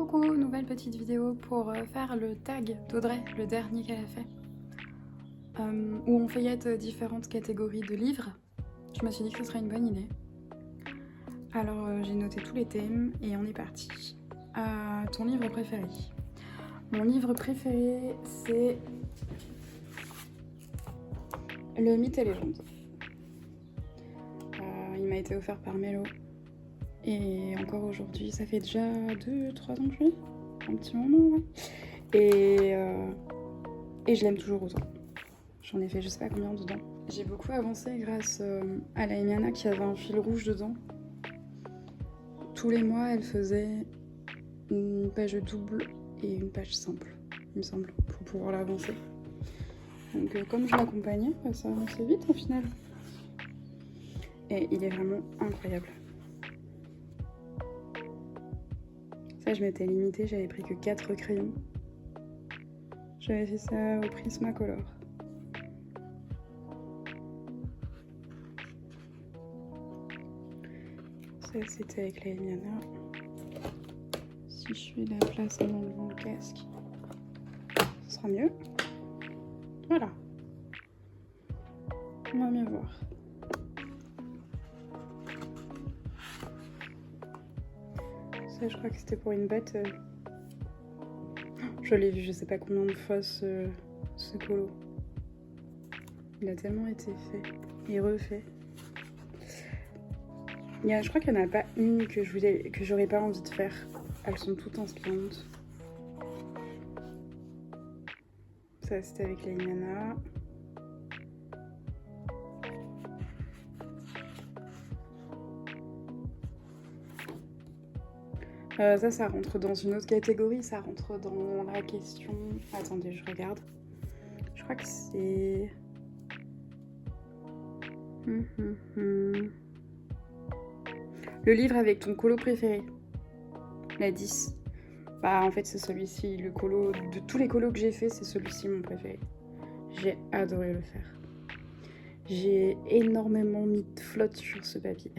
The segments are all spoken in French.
Coucou, nouvelle petite vidéo pour faire le tag d'Audrey, le dernier qu'elle a fait, où on feuillette différentes catégories de livres. Je me suis dit que ce serait une bonne idée. Alors j'ai noté tous les thèmes et on est parti. Ton livre préféré? Mon livre préféré, c'est Le Mythe et Légende. Il m'a été offert par Mélo. Et encore aujourd'hui, ça fait déjà 2-3 ans que je lis. Un petit moment, ouais. Et je l'aime toujours autant. J'en ai fait je sais pas combien dedans. J'ai beaucoup avancé grâce à la Emiana qui avait un fil rouge dedans. Tous les mois, elle faisait une page double et une page simple, il me semble, pour pouvoir l'avancer. Donc comme je l'accompagnais, ça avançait vite au final. Et il est vraiment incroyable. Ça, je m'étais limitée, j'avais pris que 4 crayons. J'avais fait ça au Prismacolor. Ça, c'était avec la Emiana. Si je fais la place en enlevant le casque, ce sera mieux. Voilà. On va mieux voir. Ça, je crois que c'était pour une bête. Je l'ai vu je sais pas combien de fois ce colo. Il a tellement été fait et refait. Je crois qu'il n'y en a pas une que j'aurais pas envie de faire. Elles sont toutes inspirantes. Ça, c'était avec la Emiana. Ça rentre dans une autre catégorie, ça rentre dans la question... Attendez, je regarde. Je crois que c'est... Le livre avec ton colo préféré. La 10. Bah en fait c'est celui-ci, le colo... De tous les colos que j'ai fait, c'est celui-ci mon préféré. J'ai adoré le faire. J'ai énormément mis de flotte sur ce papier.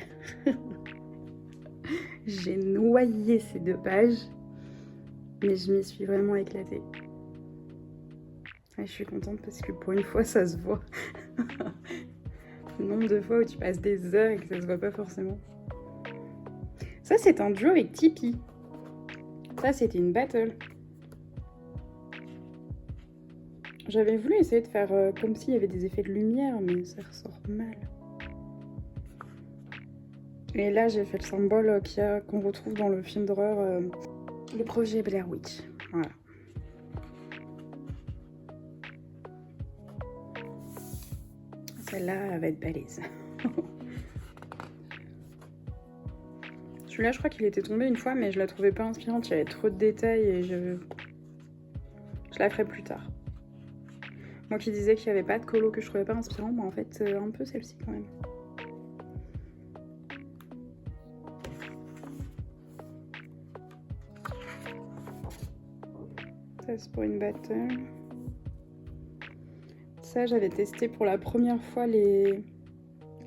J'ai noyé ces 2 pages, mais je m'y suis vraiment éclatée. Et je suis contente parce que pour une fois, ça se voit. Le nombre de fois où tu passes des heures et que ça se voit pas forcément. Ça, c'est un duo avec Tipeee. Ça, c'était une battle. J'avais voulu essayer de faire comme s'il y avait des effets de lumière, mais ça ressort mal. Et là, j'ai fait le symbole qu'on retrouve dans le film d'horreur, le projet Blair Witch. Voilà. Celle-là, elle va être balèze. Celui-là, je crois qu'il était tombé une fois, mais je la trouvais pas inspirante. Il y avait trop de détails et je la ferai plus tard. Moi qui disais qu'il n'y avait pas de colo que je trouvais pas inspirant, mais en fait, un peu celle-ci quand même. Ça, c'est pour une battle. Ça, j'avais testé pour la première fois les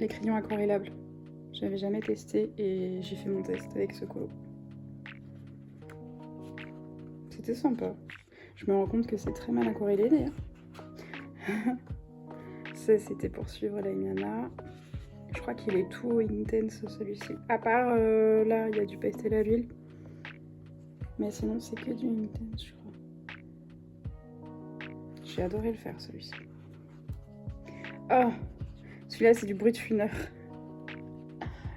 crayons aquarellables. J'avais jamais testé et j'ai fait mon test avec ce colo. C'était sympa. Je me rends compte que c'est très mal aquarellé d'ailleurs. Ça, c'était pour suivre la Emiana. Je crois qu'il est tout intense celui-ci. À part là, il y a du pastel à l'huile. Mais sinon, c'est que du intense, je crois. J'ai adoré le faire celui-ci. Oh, celui-là, c'est du bruit de funeur.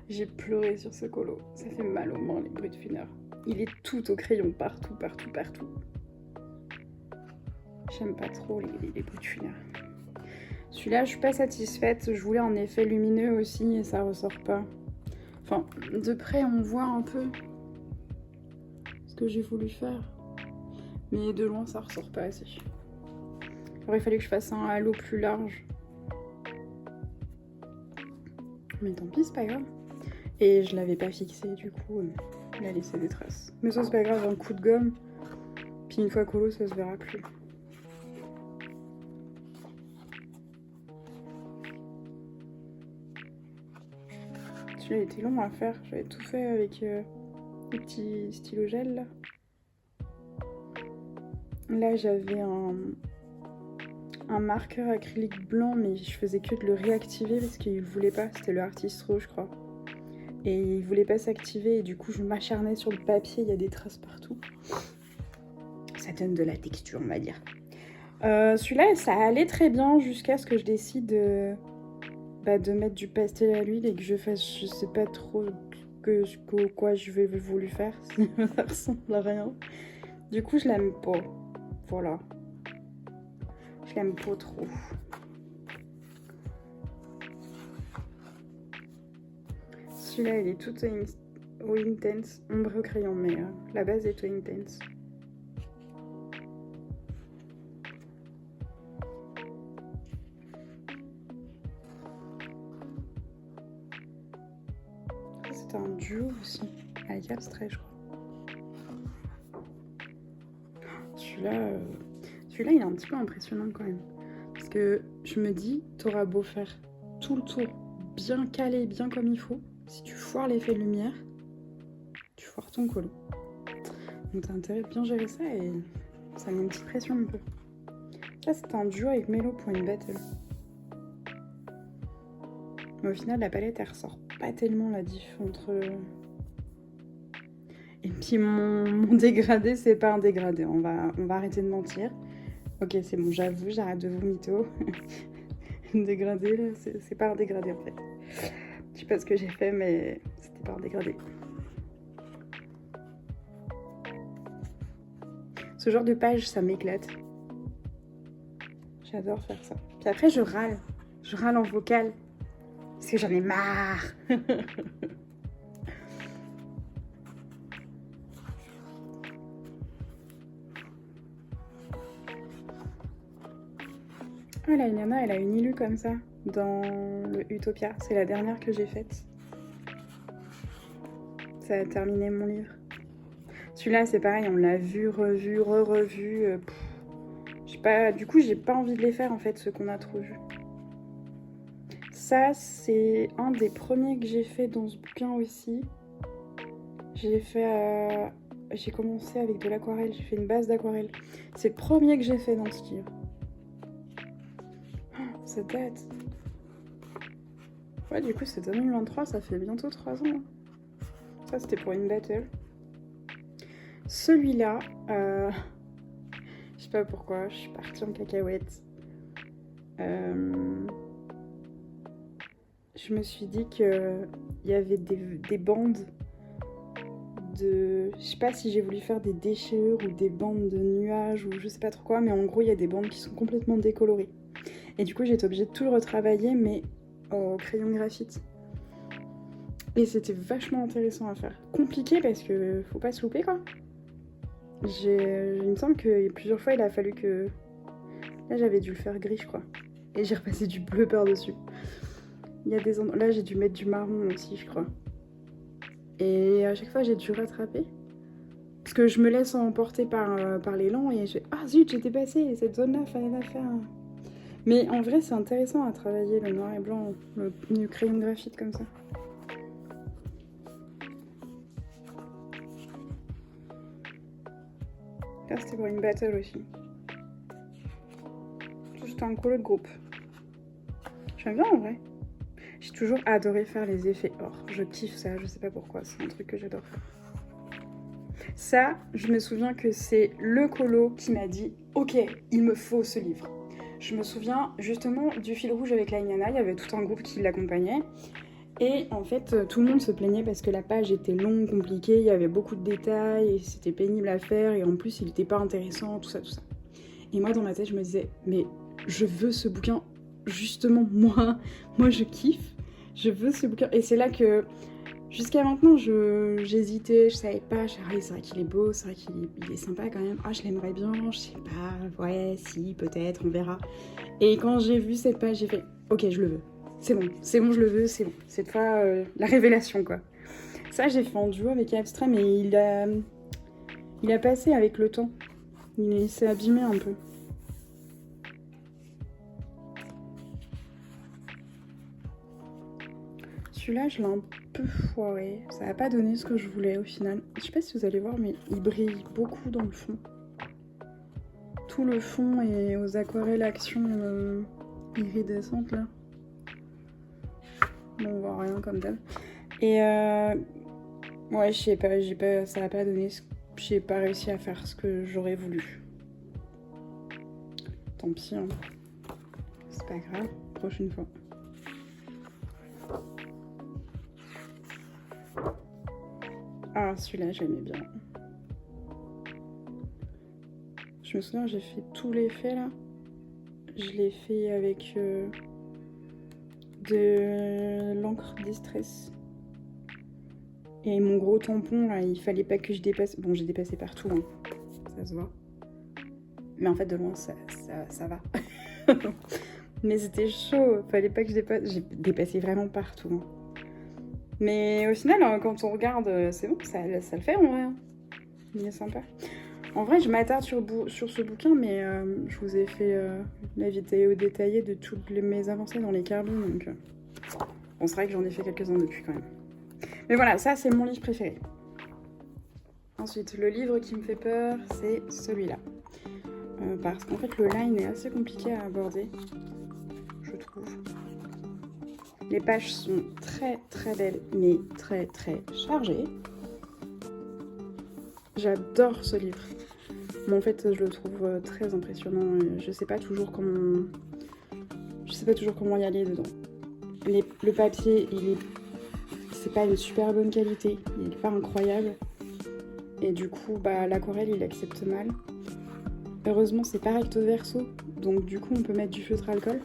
J'ai pleuré sur ce colo. Ça fait mal aux mains, les bruits de funeur. Il est tout au crayon, partout, partout, partout. J'aime pas trop les bruits de funeur. Celui-là, je suis pas satisfaite. Je voulais un effet lumineux aussi et ça ressort pas. Enfin, de près, on voit un peu ce que j'ai voulu faire. Mais de loin, ça ressort pas assez. Il aurait fallu que je fasse un halo plus large. Mais tant pis, c'est pas grave. Et je l'avais pas fixé, du coup, il a laissé des traces. Mais ça, c'est pas grave, un coup de gomme. Puis une fois colo, ça se verra plus. Celui-là était long à faire. J'avais tout fait avec les petits stylos gel là. Là, j'avais un marqueur acrylique blanc, mais je faisais que de le réactiver parce qu'il voulait pas. C'était le Artist Rouge, je crois. Et il voulait pas s'activer et du coup, je m'acharnais sur le papier. Il y a des traces partout. Ça donne de la texture, on va dire. Celui-là, ça allait très bien jusqu'à ce que je décide de mettre du pastel à l'huile et que je fasse, je sais pas trop quoi je vais voulu faire. Ça ressemble à rien. Du coup, je l'aime pas. Voilà. Je l'aime pas trop. Celui-là, il est tout au intense. Ombre au crayon, mais la base est au intense. C'est un duo aussi, avec abstrait, je crois. Celui-là, il est un petit peu impressionnant quand même. Parce que je me dis, t'auras beau faire tout le tour bien calé, bien comme il faut. Si tu foires l'effet de lumière, tu foires ton colo. Donc t'as intérêt de bien gérer ça et ça met une petite pression un peu. Là, c'est un duo avec Melo pour une battle. Mais au final, la palette, elle ressort pas tellement la diff entre... Et puis mon dégradé, c'est pas un dégradé. On va arrêter de mentir. Ok, c'est bon, j'avoue, j'arrête de vous mytho. Dégradé, là, c'est pas un dégradé en fait. Je sais pas ce que j'ai fait, mais c'était pas un dégradé. Ce genre de page, ça m'éclate. J'adore faire ça. Puis après, je râle. Je râle en vocal. Parce que j'en ai marre. Ah, la Nana, elle a une illu comme ça dans le Utopia. C'est la dernière que j'ai faite. Ça a terminé mon livre. Celui-là, c'est pareil, on l'a vu, revu, re-revu. Je sais pas, du coup, j'ai pas envie de les faire en fait, ceux qu'on a trop vus. Ça, c'est un des premiers que j'ai fait dans ce bouquin aussi. J'ai commencé avec de l'aquarelle, j'ai fait une base d'aquarelle. C'est le premier que j'ai fait dans ce livre. Oh, ça date. Ouais, du coup, c'est 2023, ça fait bientôt 3 ans. Ça, c'était pour une battle. Celui-là, je sais pas pourquoi, je suis partie en cacahuète. Je me suis dit qu'il y avait des bandes de... Je sais pas si j'ai voulu faire des déchirures ou des bandes de nuages ou je sais pas trop quoi, mais en gros, il y a des bandes qui sont complètement décolorées. Et du coup, j'ai été obligée de tout le retravailler, mais au crayon graphite. Et c'était vachement intéressant à faire. Compliqué parce que faut pas se louper, quoi. Il me semble que plusieurs fois, il a fallu que... Là, j'avais dû le faire gris, je crois. Et j'ai repassé du bleu par-dessus. Il y a des endroits... Là, j'ai dû mettre du marron aussi, je crois. Et à chaque fois, j'ai dû rattraper. Parce que je me laisse emporter par l'élan et je fais « Ah zut, j'étais passée, cette zone-là, fallait la faire. » Mais en vrai, c'est intéressant à travailler le noir et blanc, le crayon graphite comme ça. Là, c'était pour une battle aussi. C'était un colo de groupe. J'aime bien en vrai. J'ai toujours adoré faire les effets or. Je kiffe ça, je sais pas pourquoi, c'est un truc que j'adore faire. Ça, je me souviens que c'est le colo qui m'a dit « Ok, il me faut ce livre ». Je me souviens justement du fil rouge avec la Nana, il y avait tout un groupe qui l'accompagnait. Et en fait, tout le monde se plaignait parce que la page était longue, compliquée, il y avait beaucoup de détails, et c'était pénible à faire, et en plus, il n'était pas intéressant, tout ça, tout ça. Et moi, dans ma tête, je me disais « Mais je veux ce bouquin, justement, moi je kiffe, je veux ce bouquin ». Et c'est là que... Jusqu'à maintenant, j'hésitais, je savais pas, je disais, c'est vrai qu'il est beau, c'est vrai qu'il est sympa quand même, ah je l'aimerais bien, je sais pas, ouais, si, peut-être, on verra. Et quand j'ai vu cette page, j'ai fait, ok, je le veux, c'est bon, je le veux, c'est bon. Cette fois, la révélation, quoi. Ça, j'ai fait en duo avec Abstrait, mais il a passé avec le temps, il s'est abîmé un peu. Celui-là, je l'ai un peu foiré. Ça n'a pas donné ce que je voulais au final. Je sais pas si vous allez voir, mais il brille beaucoup dans le fond. tout le fond et aux aquarelles action iridescentes là. Bon, on voit rien comme d'hab. Et ouais, je sais pas, ça a pas donné, j'ai pas réussi à faire ce que j'aurais voulu. Tant pis, hein. C'est pas grave, prochaine fois. Ah, celui-là, j'aimais bien. Je me souviens, j'ai fait tout l'effet là. Je l'ai fait avec de l'encre Distress. Et mon gros tampon là, il fallait pas que je dépasse. Bon, j'ai dépassé partout, hein. Ça se voit. Mais en fait, de loin, ça va. Mais c'était chaud, fallait pas que je dépasse. J'ai dépassé vraiment partout, hein. Mais au final, quand on regarde, c'est bon, ça le fait en vrai. Il est sympa. En vrai, je m'attarde sur ce bouquin, mais je vous ai fait la vidéo détaillée de toutes mes avancées dans les carbines. Donc, bon, c'est vrai que j'en ai fait quelques-uns depuis quand même. Mais voilà, ça, c'est mon livre préféré. Ensuite, le livre qui me fait peur, c'est celui-là. Parce qu'en fait, le line est assez compliqué à aborder, je trouve. Les pages sont très très belles, mais très très chargées. J'adore ce livre. Mais en fait, je le trouve très impressionnant. Je sais pas toujours comment y aller dedans. Le papier, c'est pas une super bonne qualité. Il est pas incroyable. Et du coup, l'aquarelle, il accepte mal. Heureusement, c'est pas recto verso. Donc du coup, on peut mettre du feutre alcool.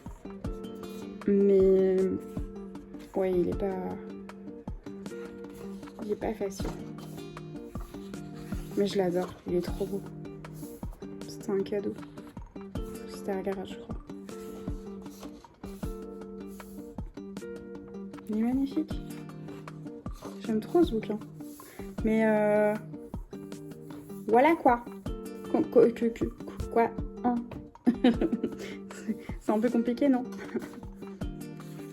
Mais ouais, il est pas facile. Mais je l'adore, il est trop beau. C'était un cadeau. C'était à la garage, je crois. Il est magnifique. J'aime trop ce bouquin. Mais voilà quoi. Quoi hein. C'est un peu compliqué, non?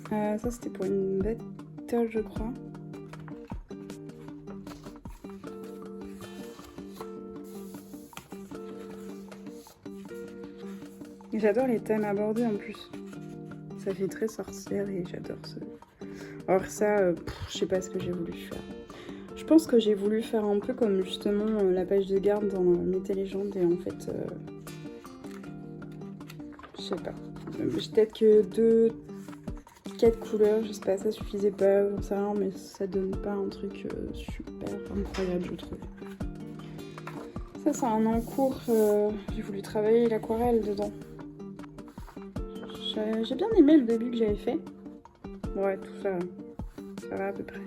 Ça, c'était pour une battle, je crois. J'adore les thèmes abordés en plus. Ça fait très sorcière et j'adore ce... Alors ça, je sais pas ce que j'ai voulu faire. Je pense que j'ai voulu faire un peu comme justement la page de garde dans Mythes et légendes et en fait... je sais pas. Peut-être que 4 couleurs, je sais pas, ça suffisait pas, j'en sais rien, mais ça donne pas un truc super incroyable, je trouve. Ça, c'est un encours, j'ai voulu travailler l'aquarelle dedans. J'ai bien aimé le début que j'avais fait. Ouais, tout ça, ça va à peu près.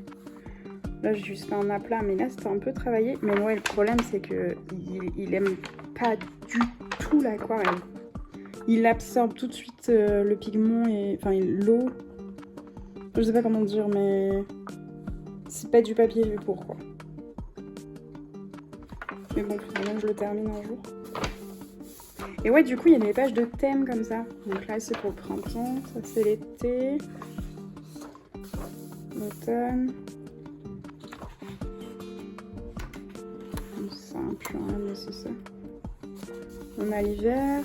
Là, j'ai juste fait un aplat, mais là, c'était un peu travaillé. Mais ouais, le problème, c'est que il aime pas du tout l'aquarelle. Il absorbe tout de suite le pigment et... Enfin, l'eau. Je sais pas comment dire, mais... C'est pas du papier vu pour, quoi. Mais bon, faut vraiment que je le termine un jour. Et ouais, du coup, il y a des pages de thème comme ça. Donc là, c'est pour le printemps. Ça, c'est l'été. L'automne. Ça, plus rien, mais c'est ça. On a l'hiver.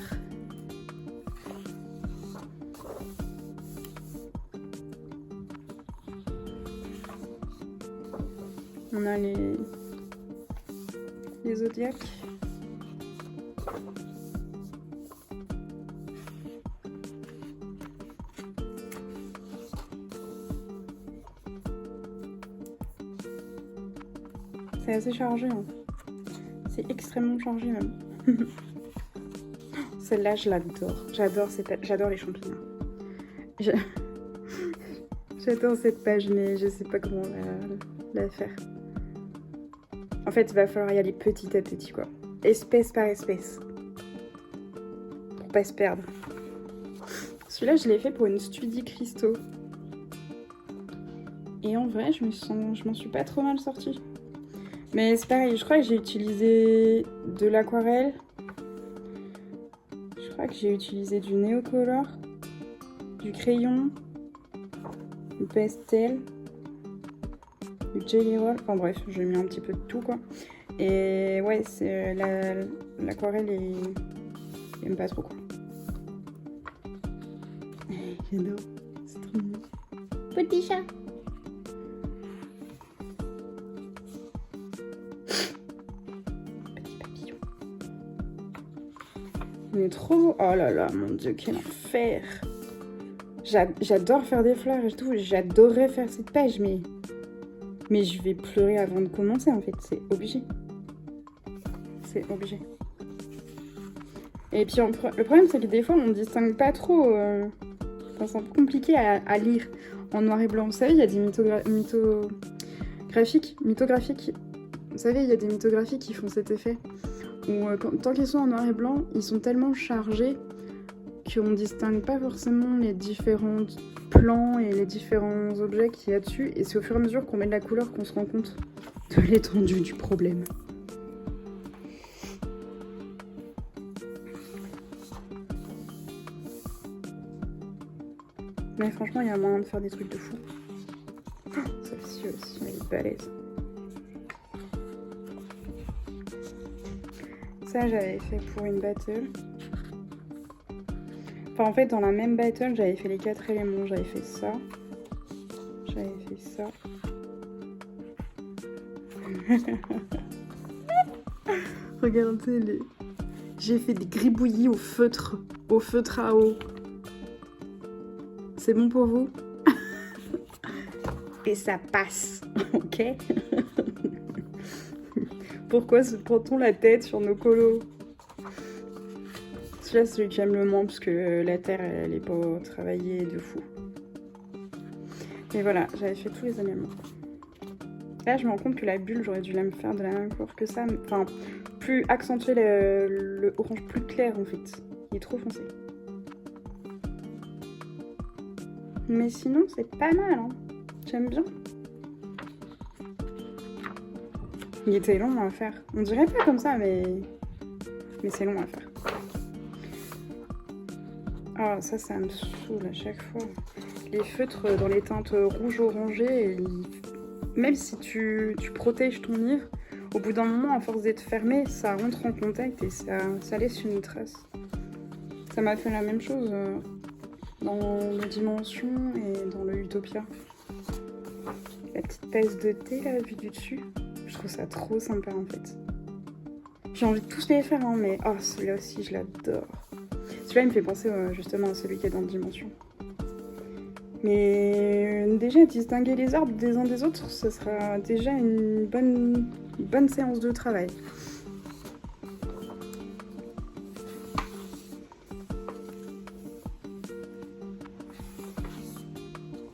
On a les zodiaques. C'est assez chargé, hein. C'est extrêmement chargé même. Celle-là, je l'adore. J'adore les champignons. J'adore cette page, mais je sais pas comment la faire. En fait, il va falloir y aller petit à petit, quoi. Espèce par espèce. Pour pas se perdre. Celui-là, je l'ai fait pour une Studi Cristaux. Et en vrai, je m'en suis pas trop mal sortie. Mais c'est pareil, je crois que j'ai utilisé de l'aquarelle. Je crois que j'ai utilisé du Neocolor, du crayon, du pastel, du Jelly Roll. Enfin bref, j'ai mis un petit peu de tout, quoi. Et ouais, l'aquarelle J'aime pas trop quoi. J'adore, c'est trop mignon. Petit chat. Petit papillon. Il est trop beau. Oh là là, mon dieu, quel enfer. J'adore faire des fleurs et tout. J'adorerais faire cette page, mais je vais pleurer avant de commencer en fait. C'est obligé. C'est obligé. Et puis le problème, c'est que des fois, on distingue pas trop. Enfin, c'est un peu compliqué à lire en noir et blanc. Vous savez, il y a des mythographiques. Vous savez, il y a des mythographies qui font cet effet. Où tant qu'ils sont en noir et blanc, ils sont tellement chargés qu'on distingue pas forcément les différents plans et les différents objets qu'il y a dessus. Et c'est au fur et à mesure qu'on met de la couleur qu'on se rend compte de l'étendue du problème. Mais franchement, il y a moyen de faire des trucs de fou. Oh, celle-ci aussi, elle est balèze. Ça, j'avais fait pour une battle. Enfin, en fait, dans la même battle, j'avais fait les 4 éléments. J'avais fait ça. J'avais fait ça. Regardez les... J'ai fait des gribouillis au feutre à eau. C'est bon pour vous? Et ça passe, ok? Pourquoi se prend-on la tête sur nos colos? Celui-là, c'est celui que j'aime le moins parce que la terre, elle est pas travaillée de fou. Et voilà, j'avais fait tous les éléments. Là, je me rends compte que la bulle, j'aurais dû la me faire de la même couleur que ça. Enfin, plus accentuer le orange plus clair en fait. Il est trop foncé. Mais sinon, c'est pas mal, hein. J'aime bien. Il était long à faire. On dirait pas comme ça, mais c'est long à faire. Ah, ça me saoule à chaque fois. Les feutres dans les teintes rouge-orangé, même si tu protèges ton livre, au bout d'un moment, à force d'être fermé, ça rentre en contact et ça laisse une trace. Ça m'a fait la même chose dans le Dimension et dans le Utopia. La petite tasse de thé là, vue du dessus, je trouve ça trop sympa en fait. J'ai envie de tous les faire, hein, mais oh, celui-là aussi, je l'adore. Celui-là, il me fait penser justement à celui qui est dans Dimension. Mais déjà, distinguer les arbres des uns des autres, ce sera déjà une bonne séance de travail.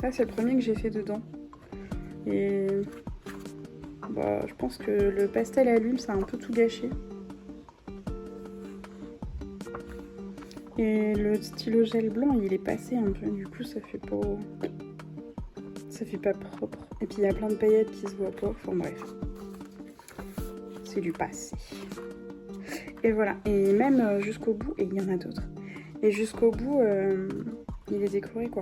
Ça, c'est le premier que j'ai fait dedans. Et bah, je pense que le pastel à l'huile, ça a un peu tout gâché. Et le stylo gel blanc, il est passé un peu, du coup ça fait pas propre. Et puis il y a plein de paillettes qui se voient pas, enfin bref. C'est du passé. Et voilà, et même jusqu'au bout, et il y en a d'autres. Et jusqu'au bout, il est décoré quoi.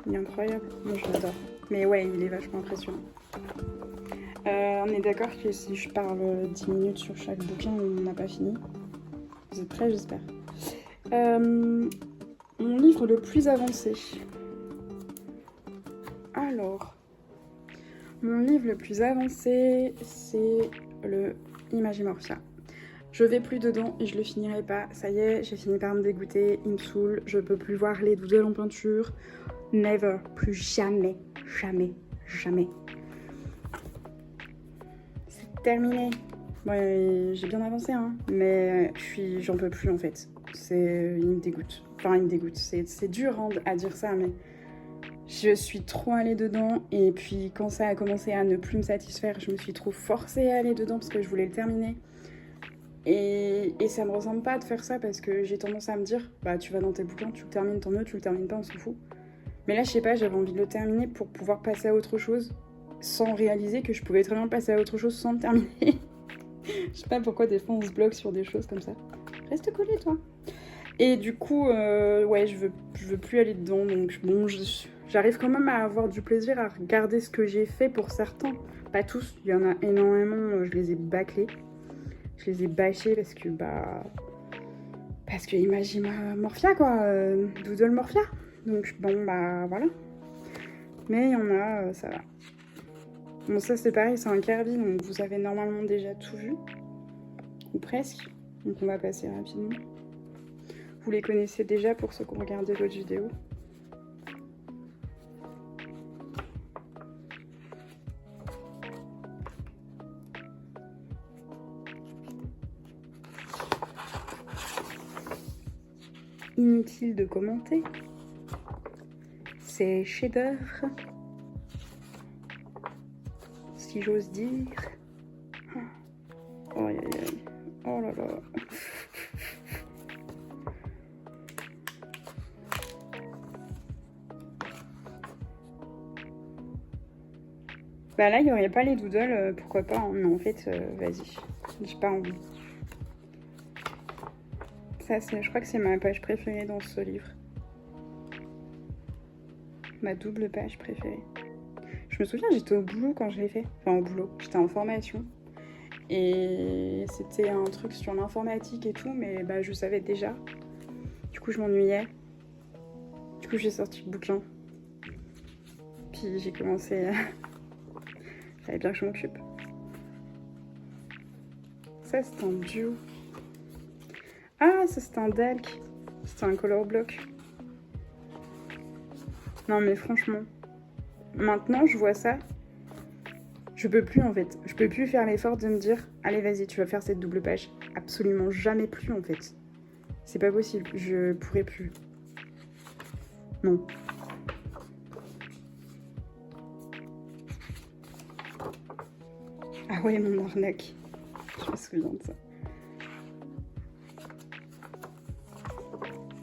Il est incroyable, moi je l'adore. Mais ouais, il est vachement impressionnant. On est d'accord que si je parle 10 minutes sur chaque bouquin, on n'a pas fini. Vous êtes prêts, j'espère. Mon livre le plus avancé. Alors, mon livre le plus avancé, c'est le Imagimorphia. Je vais plus dedans et je le finirai pas. Ça y est, j'ai fini par me dégoûter. Il me saoule. Je peux plus voir les doodles en peinture. Never. Plus jamais. Jamais. Jamais. C'est terminé. Ouais, j'ai bien avancé, hein. Mais j'en peux plus en fait. Il me dégoûte. Enfin, il me dégoûte. C'est dur hein, à dire ça, mais je suis trop allée dedans. Et puis, quand ça a commencé à ne plus me satisfaire, je me suis trop forcée à aller dedans parce que je voulais le terminer. Et ça me ressemble pas de faire ça parce que j'ai tendance à me dire, bah, tu vas dans tes bouquins, tu le termines, tant mieux, tu le termines pas, on s'en fout. Mais là, je sais pas, j'avais envie de le terminer pour pouvoir passer à autre chose sans réaliser que je pouvais très bien passer à autre chose sans le terminer. Je sais pas pourquoi des fois on se bloque sur des choses comme ça. Reste collé, toi. Et du coup, ouais, je veux plus aller dedans. Donc bon, j'arrive quand même à avoir du plaisir à regarder ce que j'ai fait pour certains. Pas tous, il y en a énormément, je les ai bâclés. Je les ai bâchés parce que, bah Parce qu'il imagine Morphia, quoi. Doodle Morphia. Donc, bon, bah, voilà. Mais il y en a, ça va. Bon, ça, c'est pareil, c'est un Kirby, donc vous avez normalement déjà tout vu. Ou presque. Donc, on va passer rapidement. Vous les connaissez déjà pour ceux qui ont regardé l'autre vidéo. Inutile de commenter. C'est chef-d'œuvre, si j'ose dire. Oh, aïe, aïe, aïe. Oh là là. Bah là, il n'y aurait pas les doodles, pourquoi pas, hein. Mais en fait, vas-y, j'ai pas envie. Ça, je crois que c'est ma page préférée dans ce livre. Ma double page préférée. Je me souviens, j'étais au boulot quand je l'ai fait. Enfin, au boulot, j'étais en formation. Et c'était un truc sur l'informatique et tout, mais bah, je savais déjà. Du coup, je m'ennuyais. Du coup, j'ai sorti le bouquin. Puis j'ai commencé à... Fallait bien que je m'occupe. Ça, c'est un duo. Ah, ça, c'est un Dalk. C'est un color block. Non, mais franchement, maintenant, je vois ça. Je peux plus, en fait. Je peux plus faire l'effort de me dire « Allez, vas-y, tu vas faire cette double page. » Absolument jamais plus, en fait. C'est pas possible. Je pourrais plus. Non. Ah ouais, mon arnaque. Je me souviens de ça.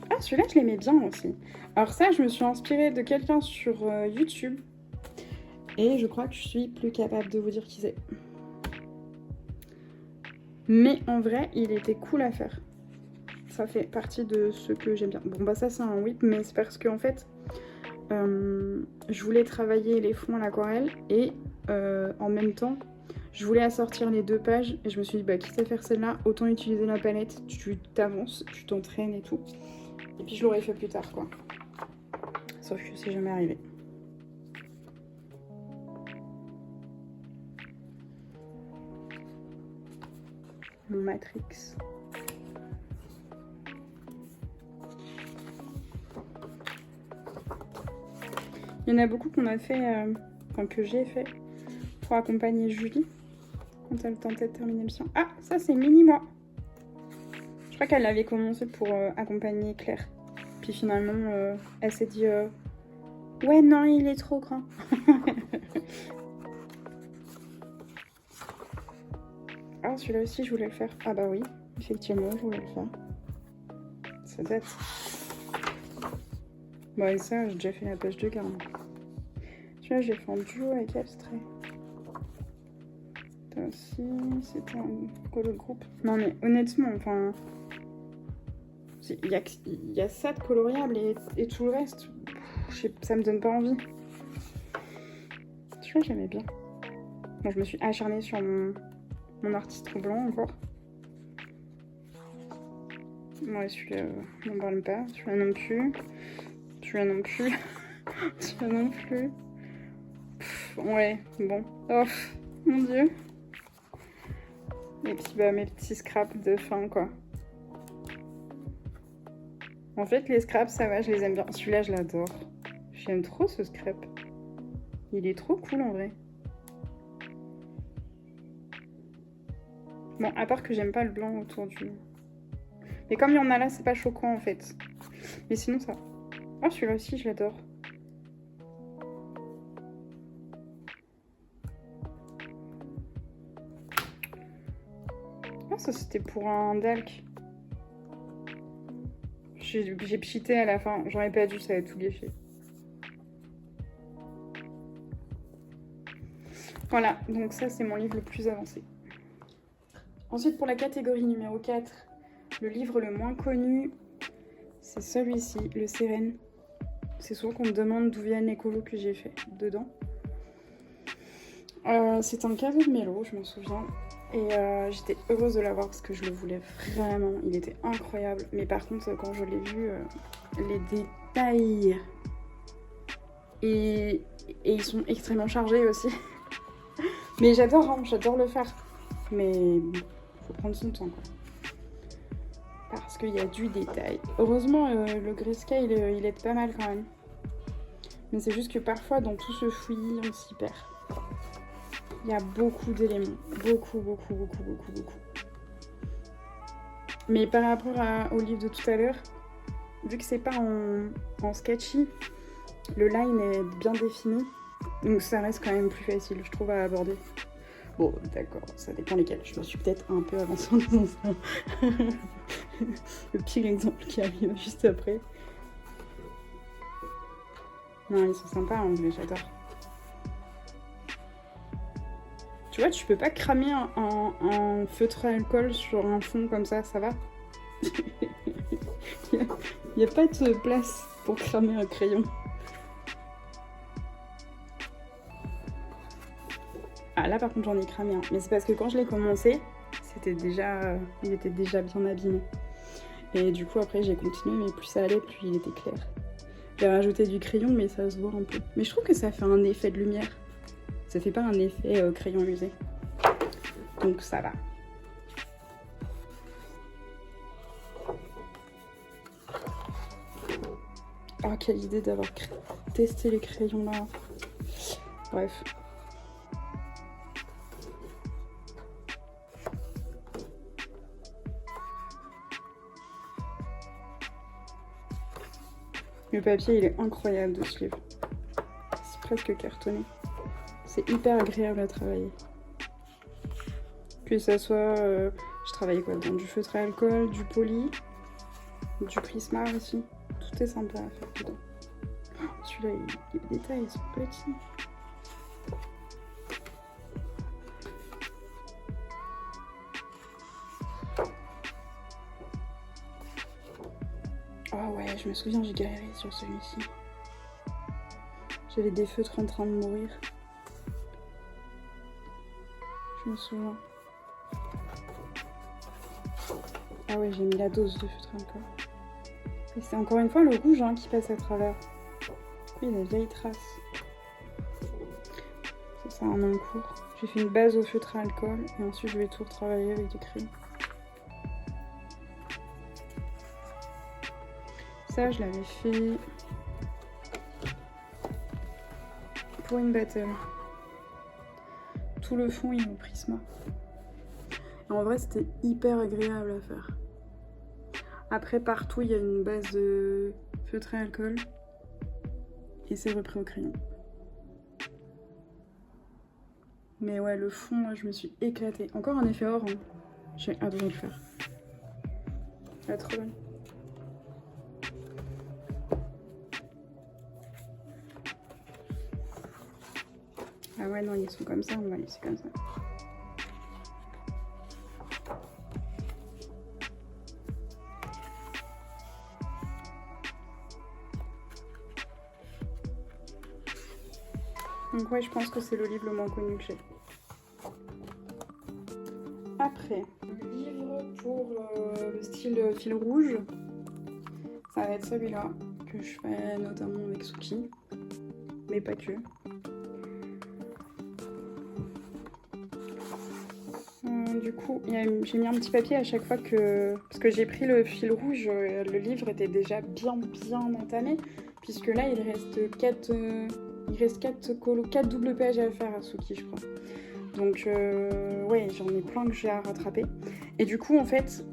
Ah, celui-là, je l'aimais bien aussi. Alors ça, je me suis inspirée de quelqu'un sur YouTube. Et je crois que je suis plus capable de vous dire qui c'est. Mais en vrai, il était cool à faire. Ça fait partie de ce que j'aime bien. Bon, bah ça, c'est un whip, mais c'est parce qu'en fait, je voulais travailler les fonds à l'aquarelle. Et en même temps, je voulais assortir les deux pages. Et je me suis dit, bah quitte à faire celle-là, autant utiliser la palette. Tu t'avances, tu t'entraînes et tout. Et puis je l'aurais fait plus tard, quoi. Sauf que c'est jamais arrivé. Mon Matrix. Il y en a beaucoup qu'on a fait, enfin que j'ai fait, pour accompagner Julie quand elle tentait de terminer le sien. Ah, ça c'est mini-moi. Je crois qu'elle l'avait commencé pour accompagner Claire. Puis finalement, elle s'est dit ouais, non, il est trop grand. Ah, celui-là aussi, je voulais le faire. Ah bah oui, effectivement, je voulais le faire. Ça date. Bon, et ça, j'ai déjà fait la page de garde. Celui-là, j'ai fait un duo avec Abstrait. Ça aussi, c'était un colo de groupe. Non, mais honnêtement, enfin... Il y a ça de coloriable et tout le reste. Ça me donne pas envie. Tu vois, j'aimais bien. Bon, je me suis acharnée sur mon artiste blanc encore. Ouais, celui-là, n'en parle pas. Celui-là non plus. Celui-là non plus. Celui-là non plus. Pff, ouais, bon. Oh, mon dieu. Et puis, bah, mes petits scraps de fin, quoi. En fait, les scraps, ça va, je les aime bien. Celui-là, je l'adore. J'aime trop ce scrap. Il est trop cool, en vrai. Bon, à part que j'aime pas le blanc autour du... Mais comme il y en a là, c'est pas choquant, en fait. Mais sinon, ça... Oh, celui-là aussi, je l'adore. Ah, ça, c'était pour un Dalk. J'ai pchité à la fin. J'aurais pas dû, ça avait tout gâché. Voilà, donc ça, c'est mon livre le plus avancé. Ensuite, pour la catégorie numéro 4, le livre le moins connu, c'est celui-ci, le Sérène. C'est souvent qu'on me demande d'où viennent les colos que j'ai fait dedans. C'est un cadeau de Mélo, je m'en souviens. Et j'étais heureuse de l'avoir parce que je le voulais vraiment. Il était incroyable. Mais par contre, quand je l'ai vu, les détails... Et ils sont extrêmement chargés aussi. Mais j'adore, hein, j'adore le faire. Mais bon, faut prendre son temps, quoi. Parce qu'il y a du détail. Heureusement, le grayscale, il est pas mal quand même. Mais c'est juste que parfois, dans tout ce fouillis, on s'y perd. Il y a beaucoup d'éléments. Beaucoup. Mais par rapport au livre de tout à l'heure, vu que c'est pas en sketchy, le line est bien défini. Donc ça reste quand même plus facile, je trouve, à aborder. Bon, d'accord, ça dépend lesquels. Je me suis peut-être un peu avancée en disant ça. Le pire exemple qui arrive juste après. Non, ils sont sympas, en vrai, j'adore. Tu vois, tu peux pas cramer un feutre à alcool sur un fond comme ça va? Il n'y a pas de place pour cramer un crayon. Ah là par contre j'en ai cramé un, mais c'est parce que quand je l'ai commencé, il était déjà bien abîmé. Et du coup après j'ai continué, mais plus ça allait, plus il était clair. J'ai rajouté du crayon, mais ça se voit un peu. Mais je trouve que ça fait un effet de lumière. Ça fait pas un effet crayon usé. Donc ça va. Oh quelle idée d'avoir testé les crayons là. Bref. Le papier, il est incroyable de ce livre. C'est presque cartonné. C'est hyper agréable à travailler. Que ça soit... je travaille quoi dedans? Du feutre à alcool, du poli, du Prisma aussi. Tout est sympa à faire dedans. Oh, celui-là, les détails, ils sont petits. Oh ouais, je me souviens, j'ai galéré sur celui-ci. J'avais des feutres en train de mourir. Je me souviens. Ah ouais, j'ai mis la dose de feutre encore. Et c'est encore une fois le rouge hein, qui passe à travers. Oui, il y a des vieilles traces. C'est ça en un cours. J'ai fait une base au feutre à alcool et ensuite je vais tout retravailler avec du crayon. Ça, je l'avais fait pour une battle. Tout le fond, il est au Prisma. Et en vrai, c'était hyper agréable à faire. Après, partout, il y a une base de feutre à alcool. Et c'est repris au crayon. Mais ouais, le fond, moi, je me suis éclatée. Encore un effet or. Hein. J'ai adoré le faire. Elle est trop bonne. Ah ouais, non, ils sont comme ça, on va laisser comme ça. Donc ouais, je pense que c'est le livre le moins connu que j'ai. Après, le livre pour le style fil rouge, ça va être celui-là, que je fais notamment avec Suki, mais pas que. Du coup, j'ai mis un petit papier à chaque fois que... Parce que j'ai pris le fil rouge, le livre était déjà bien entamé, puisque là, il reste 4 doubles pages à faire à Suki, je crois. Donc, ouais, j'en ai plein que j'ai à rattraper. Et du coup, en fait,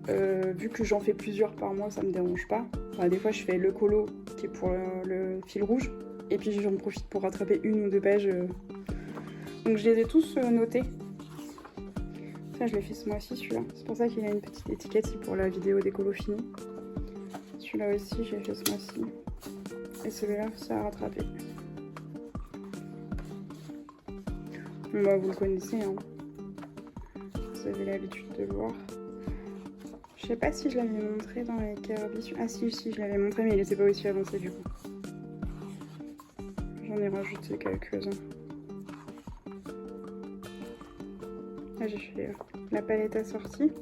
vu que j'en fais plusieurs par mois, ça me dérange pas. Enfin, des fois, je fais le colo, qui est pour le fil rouge, et puis j'en profite pour rattraper 1 ou 2 pages. Donc, je les ai tous notés. Ça, je l'ai fait ce mois-ci, celui-là. C'est pour ça qu'il a une petite étiquette pour la vidéo des colos finis. Celui-là aussi, j'ai fait ce mois-ci. Et celui-là, ça a rattrapé. Bon, bah, vous le connaissez, hein. Vous avez l'habitude de le voir. Je sais pas si je l'avais montré dans les Kirby. Ah si, je l'avais montré, mais il n'était pas aussi avancé du coup. J'en ai rajouté quelques-uns. Là j'ai fait la palette assortie.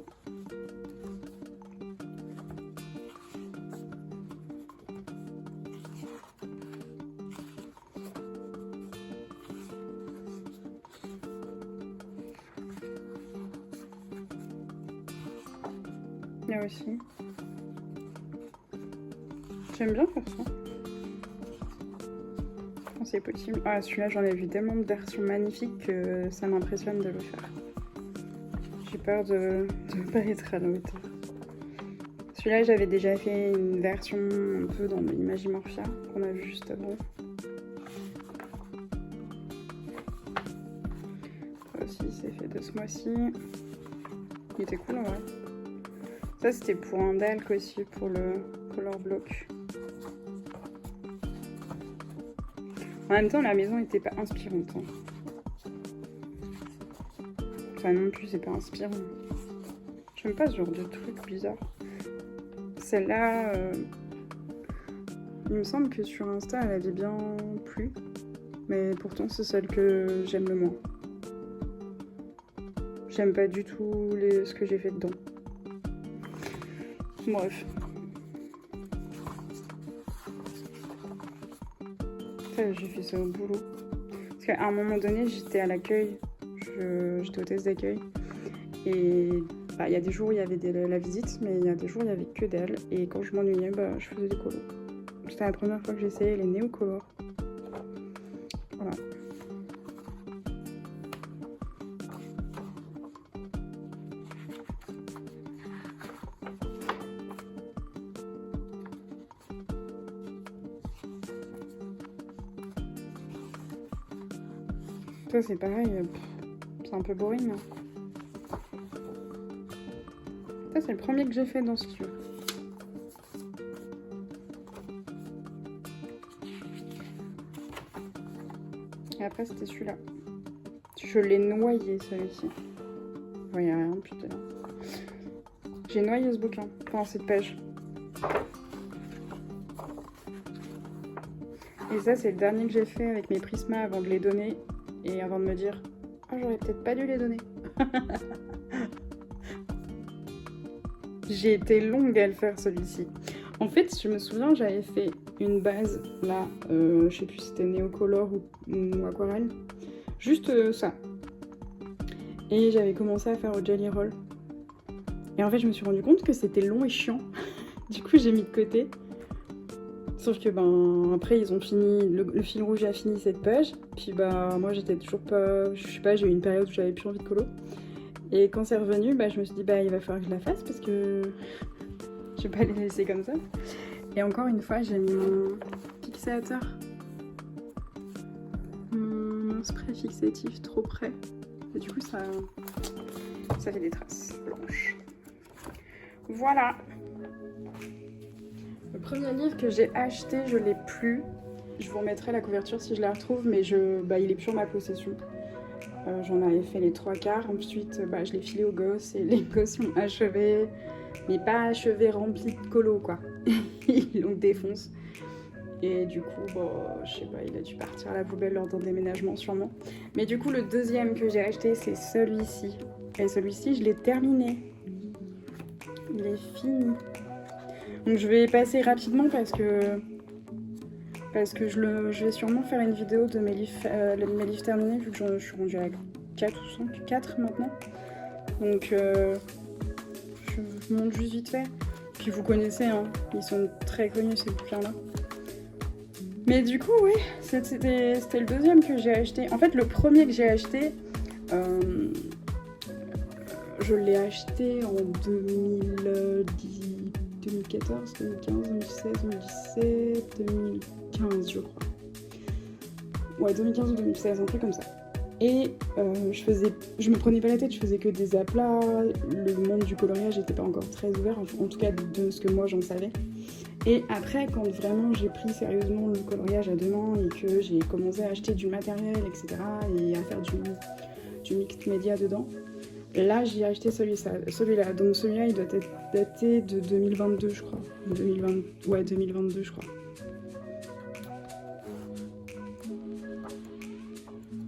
Là aussi. J'aime bien faire ça. Quand c'est possible. Ah, celui-là, j'en ai vu tellement de versions magnifiques que ça m'impressionne de le faire. J'ai peur de pas être à la hauteur. Celui-là, j'avais déjà fait une version un peu dans Imagimorphia qu'on a vu juste avant. Ça aussi, c'est fait de ce mois-ci. Il était cool en vrai. Ça, c'était pour un Dalk aussi, pour le Color Block. En même temps, la maison n'était pas inspirante. Hein. Enfin, non plus, c'est pas inspirant. J'aime pas ce genre de truc bizarre. Celle-là, il me semble que sur Insta, elle avait bien plu. Mais pourtant, c'est celle que j'aime le moins. J'aime pas du tout ce que j'ai fait dedans. Bref. J'ai fait ça au boulot. Parce qu'à un moment donné, j'étais à l'accueil. J'étais hôtesse d'accueil. Et il y a des jours où il y avait la visite, mais il y a des jours où il n'y avait que d'elle. Et quand je m'ennuyais, je faisais des colos. C'était la première fois que j'essayais les néocolores. Voilà. Ça c'est pareil, c'est un peu boring. Ça c'est le premier que j'ai fait dans ce studio. Et après c'était celui-là. Je l'ai noyé celui-ci. Il n'y a rien, putain. J'ai noyé ce bouquin, enfin cette page. Et ça c'est le dernier que j'ai fait avec mes prismas avant de les donner. Et avant de me dire, oh, j'aurais peut-être pas dû les donner. J'ai été longue à le faire celui-ci. En fait, je me souviens, j'avais fait une base là, je sais plus si c'était néocolore ou aquarelle. Juste ça. Et j'avais commencé à faire au jelly roll. Et en fait, je me suis rendu compte que c'était long et chiant. Du coup, j'ai mis de côté. Sauf que après ils ont fini, le fil rouge a fini cette page, puis moi j'étais toujours pas, je sais pas, j'ai eu une période où j'avais plus envie de colo. Et quand c'est revenu, je me suis dit il va falloir que je la fasse parce que je vais pas les laisser comme ça. Et encore une fois j'ai mis mon fixateur, mon spray fixatif trop près. Et du coup ça fait des traces blanches. Voilà. Le premier livre que j'ai acheté, je l'ai plus. Je vous remettrai la couverture si je la retrouve, mais il est plus en ma possession. J'en avais fait les 3/4. Ensuite, je l'ai filé aux gosses et les gosses l'ont achevé, mais pas achevé rempli de colo, quoi. Ils l'ont défoncé. Et du coup, je sais pas, il a dû partir à la poubelle lors d'un déménagement sûrement. Mais du coup, le deuxième que j'ai acheté, c'est celui-ci. Et celui-ci, je l'ai terminé. Il est fini. Donc je vais passer rapidement parce que je vais sûrement faire une vidéo de mes livres terminés vu que je suis rendue à 4 ou 5, 4 maintenant. Donc je vous montre juste vite fait. Puis vous connaissez, hein, ils sont très connus ces bouquins-là. Mais du coup, oui, c'était le deuxième que j'ai acheté. En fait, le premier que j'ai acheté, je l'ai acheté en 2014, 2015, 2016, 2017, 2015 je crois. Ouais, 2015 ou 2016, un truc comme ça. Et je me prenais pas la tête, je faisais que des aplats, le monde du coloriage n'était pas encore très ouvert, en tout cas de ce que moi j'en savais. Et après, quand vraiment j'ai pris sérieusement le coloriage à deux mains et que j'ai commencé à acheter du matériel, etc. et à faire du mixed media dedans, là j'ai acheté celui-là. Donc celui-là il doit être daté de 2022 je crois. 2022 je crois.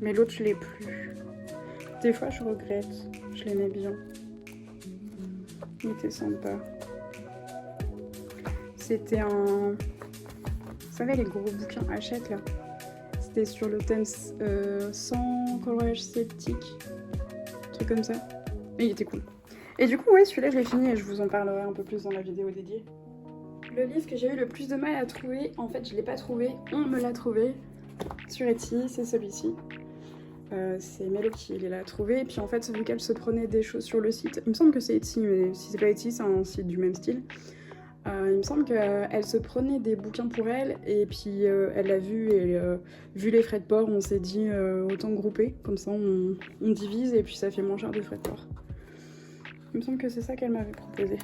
Mais l'autre je l'ai plus. Des fois je regrette. Je l'aimais bien. Il était sympa. C'était un... Vous savez, les gros bouquins Hachette, là. C'était sur le thème sans coloriage sceptique. Un truc comme ça. Et il était cool. Et du coup, ouais, celui-là, je l'ai fini et je vous en parlerai un peu plus dans la vidéo dédiée. Le livre que j'ai eu le plus de mal à trouver, en fait, je l'ai pas trouvé. On me l'a trouvé sur Etsy, c'est celui-ci. C'est Mélo qui l'a trouvé. Et puis en fait, vu qu'elle se prenait des choses sur le site, il me semble que c'est Etsy, mais si c'est pas Etsy, c'est un site du même style. Il me semble qu'elle se prenait des bouquins pour elle, et puis elle l'a vu, et vu les frais de port, on s'est dit autant grouper, comme ça on divise, et puis ça fait moins cher de frais de port. Il me semble que c'est ça qu'elle m'avait proposé.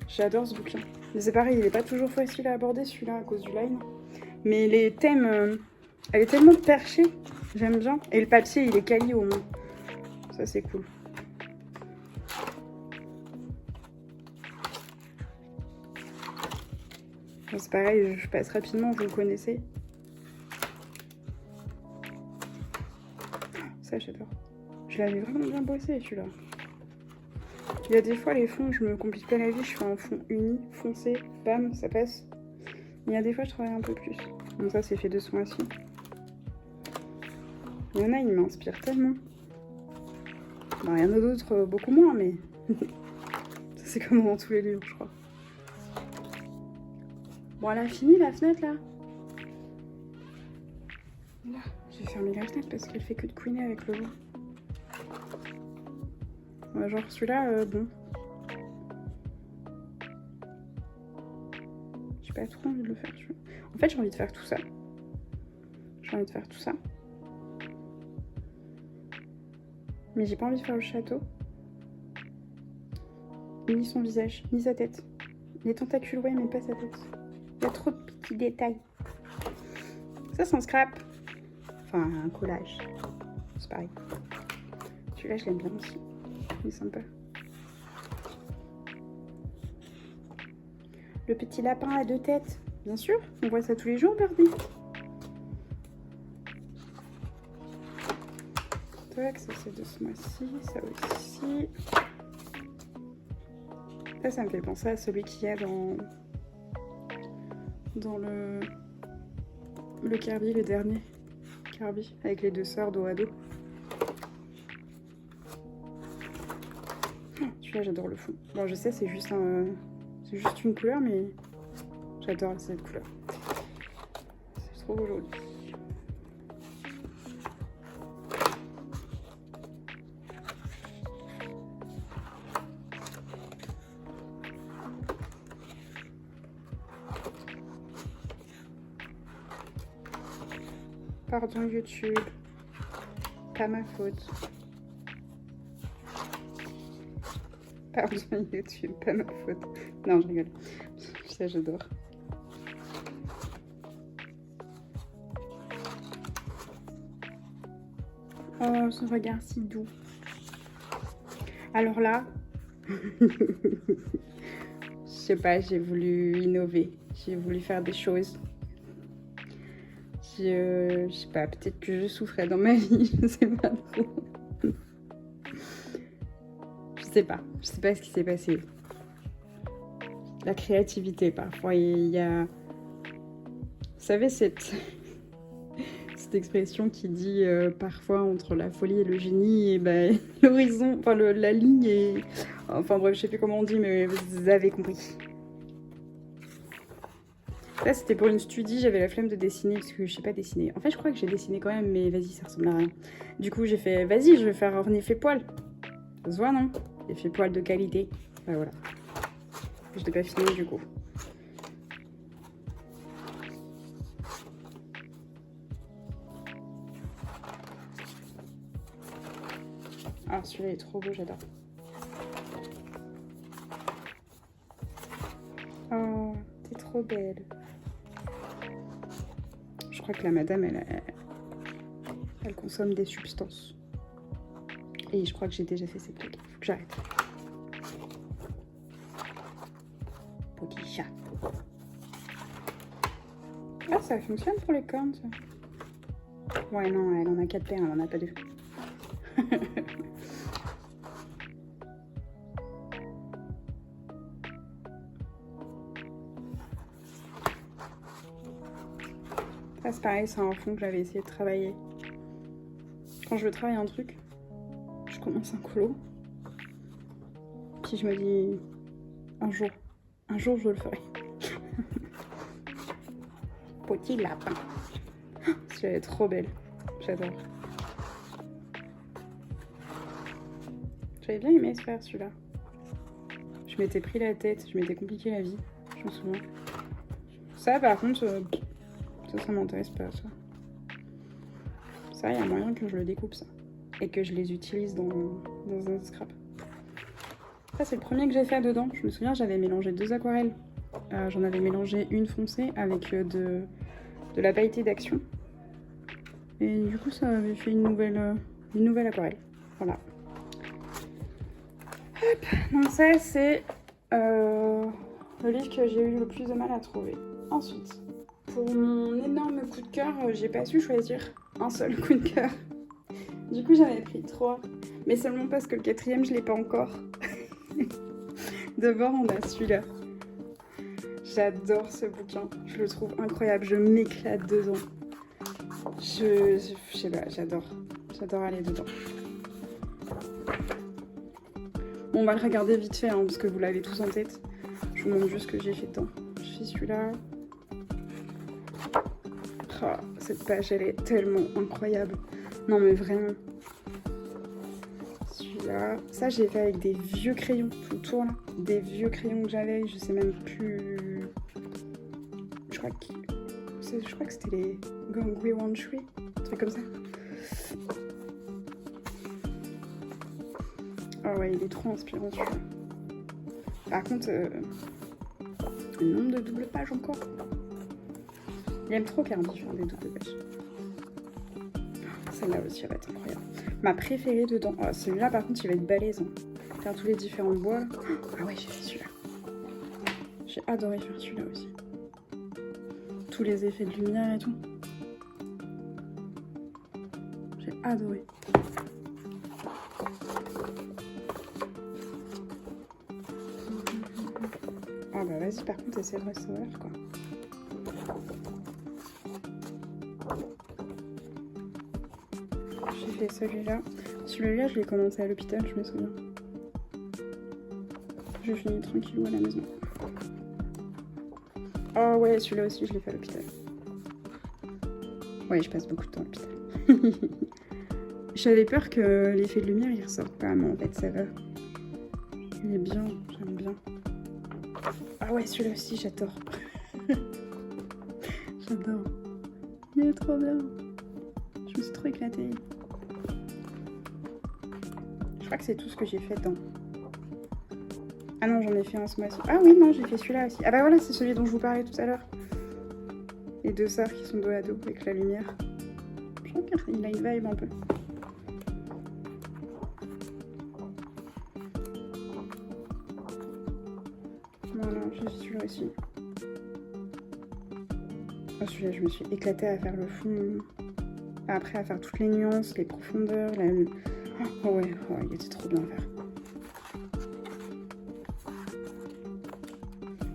J'adore ce bouquin. Mais c'est pareil, il est pas toujours facile à aborder celui-là à cause du line. Mais les thèmes, elle est tellement perchée, j'aime bien. Et le papier, il est quali au moins. Ça, c'est cool. Bon, c'est pareil, je passe rapidement, vous le connaissez. Ça, j'adore. Je l'avais vraiment bien bossé, celui-là. Il y a des fois, les fonds, je me complique pas la vie, je fais un fond uni, foncé, bam, ça passe. Il y a des fois, je travaille un peu plus. Bon, ça, c'est fait de ce mois-ci. Il y en a, ils m'inspirent tellement. Bon, il y en a d'autres, beaucoup moins, mais... ça, c'est comme dans tous les livres, je crois. Bon, elle a fini, la fenêtre, là. Là, j'ai fermé la fenêtre parce qu'elle fait que de couiner avec le vent. Ouais, genre, celui-là, bon. J'ai pas trop envie de le faire, tu vois. En fait, j'ai envie de faire tout ça. J'ai envie de faire tout ça. Mais j'ai pas envie de faire le château. Ni son visage, ni sa tête. Les tentacules, ouais, mais pas sa tête. Il y a trop de petits détails. Ça, c'est un scrap. Enfin, un collage. C'est pareil. Celui-là, je l'aime bien aussi. Il est sympa. Le petit lapin à deux têtes. Bien sûr, on voit ça tous les jours, Barbie. Tac, ça c'est de ce mois-ci, ça aussi. Ça me fait penser à celui qu'il y a dans le Kirby, le dernier Kirby, avec les deux sœurs dos à dos. Celui-là, j'adore le fond. Bon, je sais, c'est juste une couleur, mais j'adore cette couleur. C'est trop joli. Pardon YouTube, pas ma faute. Pardon YouTube, pas ma faute. Non, je rigole. Ça, j'adore. Oh, ce regard si doux. Alors là, je sais pas, j'ai voulu innover. J'ai voulu faire des choses. Je sais pas, peut-être que je souffrais dans ma vie, je sais pas trop. Je sais pas ce qui s'est passé. La créativité, parfois, il y a... Vous savez, cette expression qui dit parfois entre la folie et le génie, et ben, l'horizon, enfin la ligne est... Enfin bref, je sais plus comment on dit, mais vous avez compris. Là, c'était pour une studie, j'avais la flemme de dessiner parce que je sais pas dessiner. En fait, je crois que j'ai dessiné quand même, mais vas-y, ça ressemble à rien. Du coup, j'ai fait, vas-y, je vais faire un effet poil. Ça se voit, non? Effet poil de qualité. Ben voilà. Je l'ai pas fini, du coup. Ah, celui-là est trop beau, j'adore. Oh, t'es trop belle. Je crois que la madame, elle consomme des substances. Et je crois que j'ai déjà fait cette blague. Faut que j'arrête. Petit chat. Ah, ça fonctionne pour les cornes, ça. Ouais, non, elle en a 4 paires, elle en a pas 2. Ça c'est pareil, c'est un fond que j'avais essayé de travailler. Quand je veux travailler un truc, je commence un colo. Puis je me dis, un jour je le ferai. Petit lapin. Elle est trop belle, j'adore. J'avais bien aimé se faire celui-là. Je m'étais pris la tête, je m'étais compliqué la vie, je me souviens. Ça par contre, ça m'intéresse pas ça. Ça, il y a moyen que je le découpe ça. Et que je les utilise dans un scrap. Ça c'est le premier que j'ai fait dedans. Je me souviens, j'avais mélangé 2 aquarelles. J'en avais mélangé une foncée avec de la pailleté d'Action. Et du coup, ça avait fait une nouvelle aquarelle. Voilà. Hop, donc ça, c'est le livre que j'ai eu le plus de mal à trouver. Ensuite, pour mon énorme coup de cœur, j'ai pas su choisir un seul coup de cœur. Du coup, j'en ai pris 3. Mais seulement parce que le 4e, je l'ai pas encore. D'abord, on a celui-là. J'adore ce bouquin. Je le trouve incroyable. Je m'éclate dedans. Je sais pas, j'adore. J'adore aller dedans. Bon, on va le regarder vite fait, hein, parce que vous l'avez tous en tête. Je vous montre juste ce que j'ai fait dedans. Je fais celui-là. Oh, cette page, elle est tellement incroyable. Non, mais vraiment. Celui-là. Ça, j'ai fait avec des vieux crayons, tout le tour, là. Des vieux crayons que j'avais, je sais même plus... Je crois que c'était les Gangwei Wanshui, un truc comme ça. Ah ouais, il est trop inspirant celui-là. Par contre, le nombre de doubles pages encore. Il aime trop Kirby faire des doubles pages. Celle-là aussi, elle va être incroyable. Ma préférée dedans, oh, celui-là par contre, il va être balèze. Hein. Faire tous les différents bois. Là. Ah ouais, j'ai fait celui-là. J'ai adoré faire celui-là aussi. Tous les effets de lumière et tout. J'ai adoré. Ah bah vas-y, par contre, essaie de recevoir quoi. J'ai fait celui-là. Celui-là, je l'ai commencé à l'hôpital, je me souviens. Je finis tranquillou à la maison. Oh ouais, celui-là aussi, je l'ai fait à l'hôpital. Ouais, je passe beaucoup de temps à l'hôpital. J'avais peur que l'effet de lumière, il ressorte pas, mais en fait, ça va. Il est bien, j'aime bien. Ah ouais, celui-là aussi, j'adore. J'adore. Il est trop bien. Je me suis trop éclatée. Je crois que c'est tout ce que j'ai fait dedans. Ah non, j'en ai fait un ce mois-ci. Ah oui, non, j'ai fait celui-là aussi. Ah bah voilà, c'est celui dont je vous parlais tout à l'heure. Les 2 sœurs qui sont dos à dos avec la lumière. Je trouve qu'il a une vibe un peu. Voilà, j'ai fait celui-là aussi. Oh, celui-là, je me suis éclatée à faire le fond. Après, à faire toutes les nuances, les profondeurs. Oh ouais, oh, il était trop bien à faire.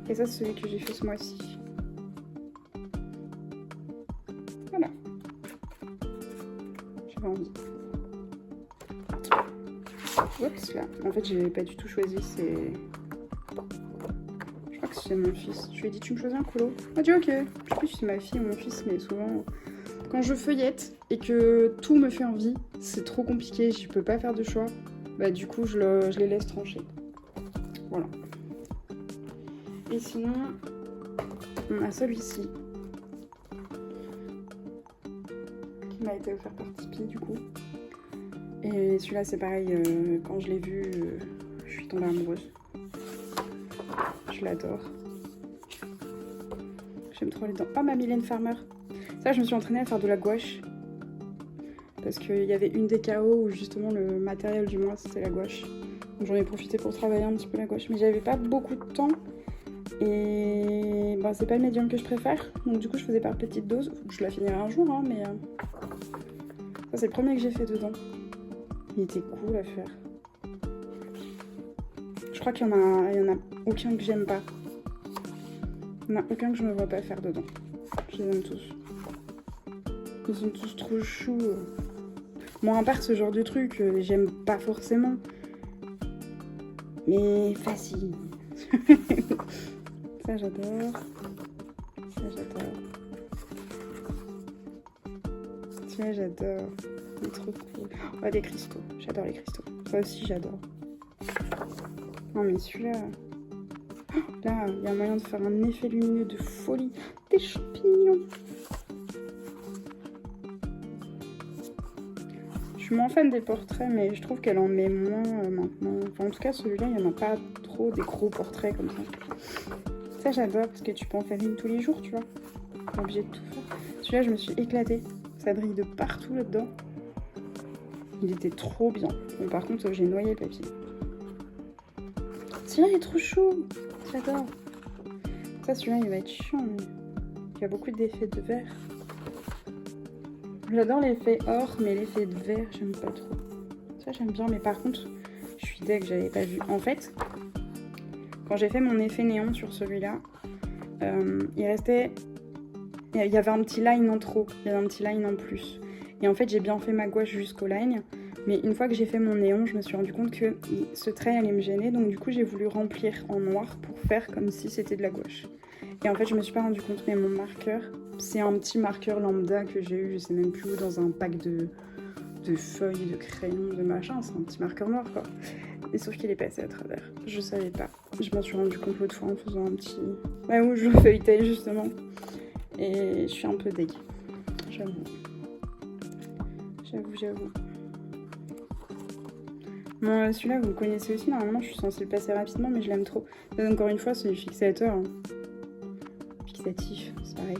Et ça, c'est celui que j'ai fait ce mois-ci. Voilà. J'avais envie. Oups, là. En fait, j'ai pas du tout choisi, c'est... Je crois que c'est mon fils. Je lui ai dit, tu me choisis un colo? Il a dit, ok. Je sais plus si c'est ma fille ou mon fils, mais souvent... Quand je feuillette et que tout me fait envie, c'est trop compliqué, je peux pas faire de choix. Bah du coup, je les laisse trancher. Voilà. Et sinon, on a celui-ci. Qui m'a été offert par Tipeee du coup. Et celui-là, c'est pareil, quand je l'ai vu, je suis tombée amoureuse. Je l'adore. J'aime trop les dents. Oh, ma Mylène Farmer. Ça, je me suis entraînée à faire de la gouache. Parce qu'il y avait une des KO où justement le matériel du mois, c'était la gouache. Donc j'en ai profité pour travailler un petit peu la gouache. Mais j'avais pas beaucoup de temps. Et bah, c'est pas le médium que je préfère. Donc du coup, je faisais par petite dose. Je la finirai un jour, hein, mais... Ça, c'est le premier que j'ai fait dedans. Il était cool à faire. Je crois qu'il y en a aucun que j'aime pas. Il y en a aucun que je me vois pas faire dedans. Je les aime tous. Ils sont tous trop choux. Moi, à part ce genre de truc, j'aime pas forcément. Mais facile. Ça, j'adore. Ça, j'adore. Celui-là, j'adore. Il est trop cool. Oh, les cristaux. J'adore les cristaux. Ça aussi, j'adore. Non, mais celui-là... Là, il y a moyen de faire un effet lumineux de folie. Des champignons. Je suis moins fan des portraits, mais je trouve qu'elle en met moins maintenant. Enfin, en tout cas, celui-là, il n'y en a pas trop des gros portraits comme ça. Ça, j'adore parce que tu peux en faire une tous les jours, tu vois. Pas obligé de tout faire. Celui-là, je me suis éclatée. Ça brille de partout là-dedans. Il était trop bien. Bon, par contre, j'ai noyé le papier. Celui-là, il est trop chaud. J'adore. Ça, celui-là, il va être chiant, mais il y a beaucoup d'effets de verre. J'adore l'effet or, mais l'effet de verre, j'aime pas trop. Ça, j'aime bien, mais par contre, je suis deg, j'avais pas vu. En fait, quand j'ai fait mon effet néon sur celui-là, il restait... Il y avait un petit line en trop, il y avait un petit line en plus. Et en fait, j'ai bien fait ma gouache jusqu'au line. Mais une fois que j'ai fait mon néon, je me suis rendu compte que ce trait allait me gêner. Donc du coup, j'ai voulu remplir en noir pour faire comme si c'était de la gouache. Et en fait, je me suis pas rendu compte, mais mon marqueur, c'est un petit marqueur lambda que j'ai eu, je sais même plus où, dans un pack de feuilles, de crayons, de machin. C'est un petit marqueur noir, quoi. Et sauf qu'il est passé à travers. Je savais pas. Je m'en suis rendu compte l'autre fois en faisant un petit... Ouais, où je feuilletais, justement. Et je suis un peu dégue. J'avoue. J'avoue. Bon, celui-là, vous le connaissez aussi. Normalement, je suis censée le passer rapidement, mais je l'aime trop. Mais encore une fois, c'est fixateur. Hein. Fixatif, c'est pareil.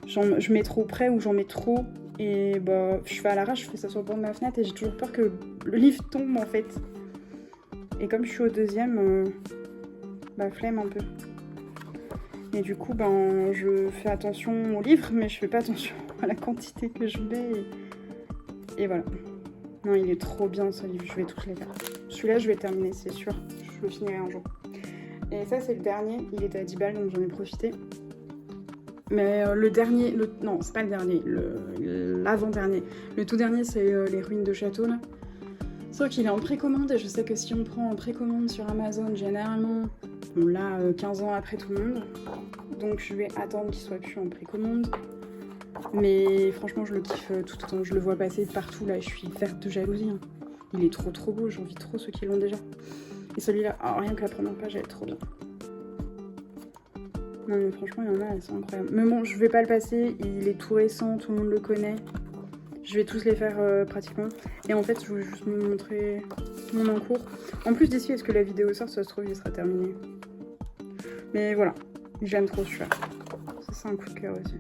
Je mets trop près ou j'en mets trop. Et bah, je fais à l'arrache, je fais ça sur le bord de ma fenêtre et j'ai toujours peur que le livre tombe, en fait. Et comme je suis au deuxième, bah, flemme un peu. Et du coup, ben, je fais attention au livre, mais je fais pas attention à la quantité que je mets. Et voilà. Non, il est trop bien ce livre, je vais tous les faire. Celui-là, je vais le terminer, c'est sûr. Je le finirai un jour. Et ça, c'est le dernier. Il était à 10 balles, donc j'en ai profité. Mais le dernier... Non, c'est pas le dernier. L'avant-dernier. Le tout dernier, c'est les ruines de château, là. Sauf qu'il est en précommande, et je sais que si on prend en précommande sur Amazon, généralement, on l'a 15 ans après tout le monde. Donc je vais attendre qu'il soit plus en précommande. Mais franchement, je le kiffe tout le temps. Je le vois passer partout, là. Je suis verte de jalousie. Hein. Il est trop beau. J'envie trop ceux qui l'ont déjà. Et celui-là, oh, rien que la première page, elle est trop bien. Non, mais franchement, il y en a, elles sont incroyables. Mais bon, je vais pas le passer. Il est tout récent, tout le monde le connaît. Je vais tous les faire pratiquement. Et en fait, je voulais juste vous montrer mon encours. En plus, d'ici, est-ce que la vidéo sort, ça se trouve, il sera terminé. Mais voilà, j'aime trop celui-là. Ça, c'est un coup de cœur aussi.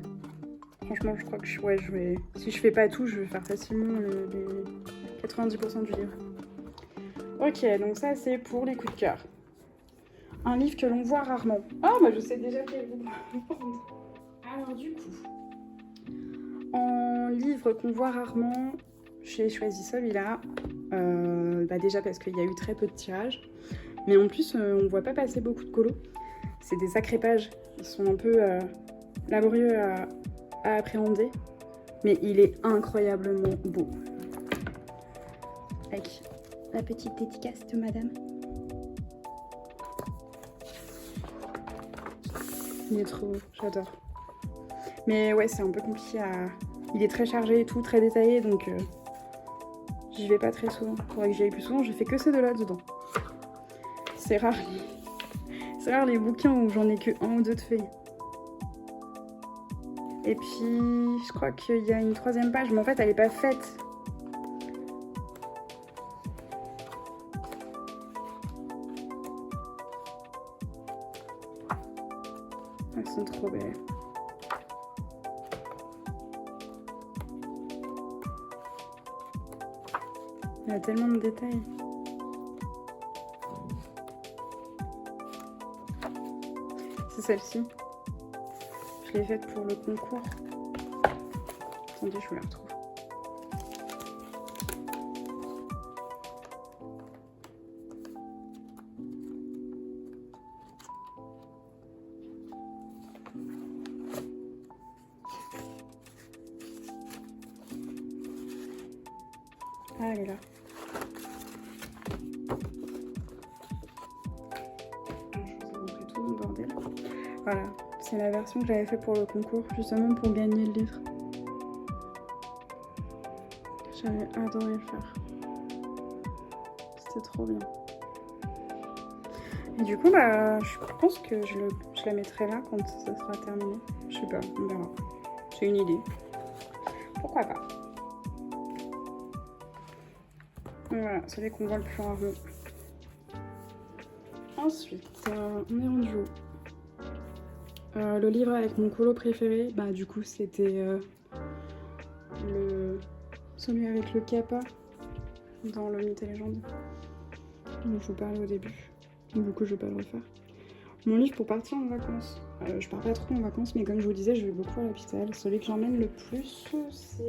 Franchement, je crois que je vais... Si je fais pas tout, je vais faire facilement les 90% du livre. Ok, donc ça, c'est pour les coups de cœur. Un livre que l'on voit rarement. Ah, bah je sais déjà quel livre. Alors du coup, en livre qu'on voit rarement, j'ai choisi celui-là. Bah déjà parce qu'il y a eu très peu de tirages. Mais en plus, on voit pas passer beaucoup de colos. C'est des sacrées pages. Ils sont un peu laborieux à appréhender. Mais il est incroyablement beau. Avec la petite dédicace de madame. Il est trop beau, j'adore. Mais ouais, c'est un peu compliqué à... Il est très chargé et tout, très détaillé, donc j'y vais pas très souvent. Faudrait que j'y aille plus souvent, j'ai fait que ces deux-là dedans. C'est rare. C'est rare les bouquins où j'en ai que un ou deux de feuilles. Et puis, je crois qu'il y a une troisième page, mais en fait, elle est pas faite. Elles sont trop belles. Il y a tellement de détails. C'est celle-ci. Je l'ai faite pour le concours. Attendez, je vous la retrouve. Ah, elle est là. Je vous ai montré tout mon bordel. Voilà, c'est la version que j'avais fait pour le concours, justement pour gagner le livre. J'avais adoré le faire. C'était trop bien. Et du coup, bah, je pense que je la mettrai là quand ça sera terminé. Je sais pas, on verra. C'est une idée. Pourquoi pas. Voilà, c'est celui qu'on voit le plus rarement. Ensuite, on est rendu où le livre avec mon colo préféré, bah du coup c'était celui avec le kappa dans le Mythe et Légende dont je vous parlais au début. Du coup je vais pas le refaire. Mon livre pour partir en vacances. Je pars pas trop en vacances, mais comme je vous disais, je vais beaucoup à l'hôpital. Celui que j'emmène le plus, c'est...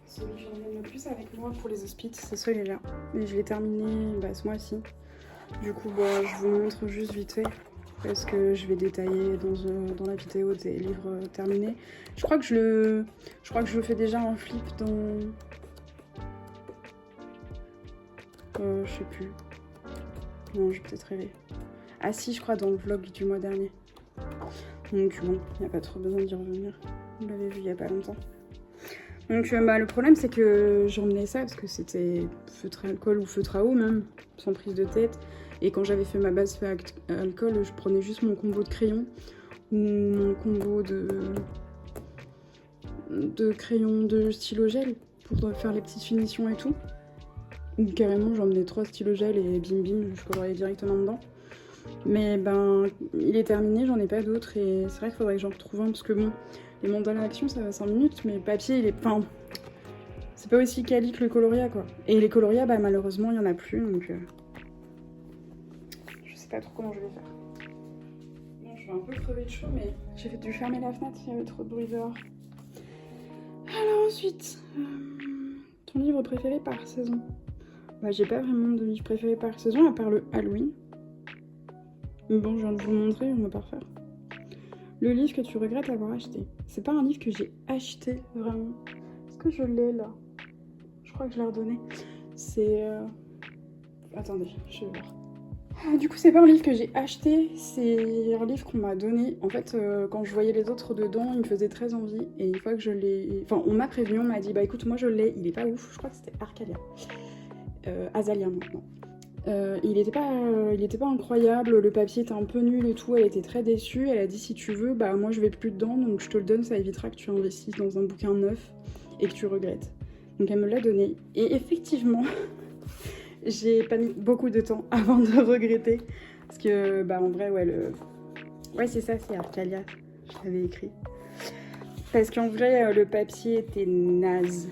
Celui que j'emmène le plus avec moi pour les hospices, c'est celui-là. Et je l'ai terminé ce mois-ci. Du coup, bah, je vous montre juste vite fait. Parce que je vais détailler dans la vidéo des livres terminés. Je crois que je le fais déjà en flip dans... je sais plus. Non, j'ai peut-être rêvé. Ah si, je crois dans le vlog du mois dernier. Donc bon, il n'y a pas trop besoin d'y revenir. Vous l'avez vu il n'y a pas longtemps. Donc le problème c'est que j'emmenais ça parce que c'était feutre à alcool ou feutre à eau même, sans prise de tête. Et quand j'avais fait ma base feutre à alcool, je prenais juste mon combo de crayons ou mon combo de crayons de stylo gel pour faire les petites finitions et tout. Ou carrément j'emmenais 3 stylos gel et bim bim, je coloriais directement dedans. Mais ben il est terminé, j'en ai pas d'autres et c'est vrai qu'il faudrait que j'en retrouve un parce que bon, les mandalas action ça va 5 minutes, mais le papier il est... Enfin, c'est pas aussi quali que le coloria quoi. Et les coloria, bah malheureusement il y en a plus donc... je sais pas trop comment je vais faire. Bon, je vais un peu crever de chaud mais j'ai dû fermer la fenêtre, il y avait trop de bruit dehors. Alors ensuite, ton livre préféré par saison? Bah j'ai pas vraiment de livre préféré par saison à part le Halloween. Mais bon, je viens de vous le montrer, on va pas refaire. Le livre que tu regrettes avoir acheté. C'est pas un livre que j'ai acheté, vraiment. Est-ce que je l'ai, là? Je crois que je l'ai redonné. C'est... Attendez, je vais voir. Du coup, c'est pas un livre que j'ai acheté, c'est un livre qu'on m'a donné. En fait, quand je voyais les autres dedans, il me faisait très envie. Et une fois que je l'ai... Enfin, on m'a prévenu, on m'a dit, bah écoute, moi je l'ai, il est pas ouf. Je crois que c'était Arcadia. Azalia, maintenant. Il était pas incroyable, le papier était un peu nul et tout, elle était très déçue, elle a dit si tu veux, bah moi je vais plus dedans, donc je te le donne, ça évitera que tu investisses dans un bouquin neuf et que tu regrettes. Donc elle me l'a donné, et effectivement, j'ai pas mis beaucoup de temps avant de regretter, parce que bah en vrai, ouais c'est ça, c'est Arcalia, je l'avais écrit. Parce qu'en vrai, le papier était naze,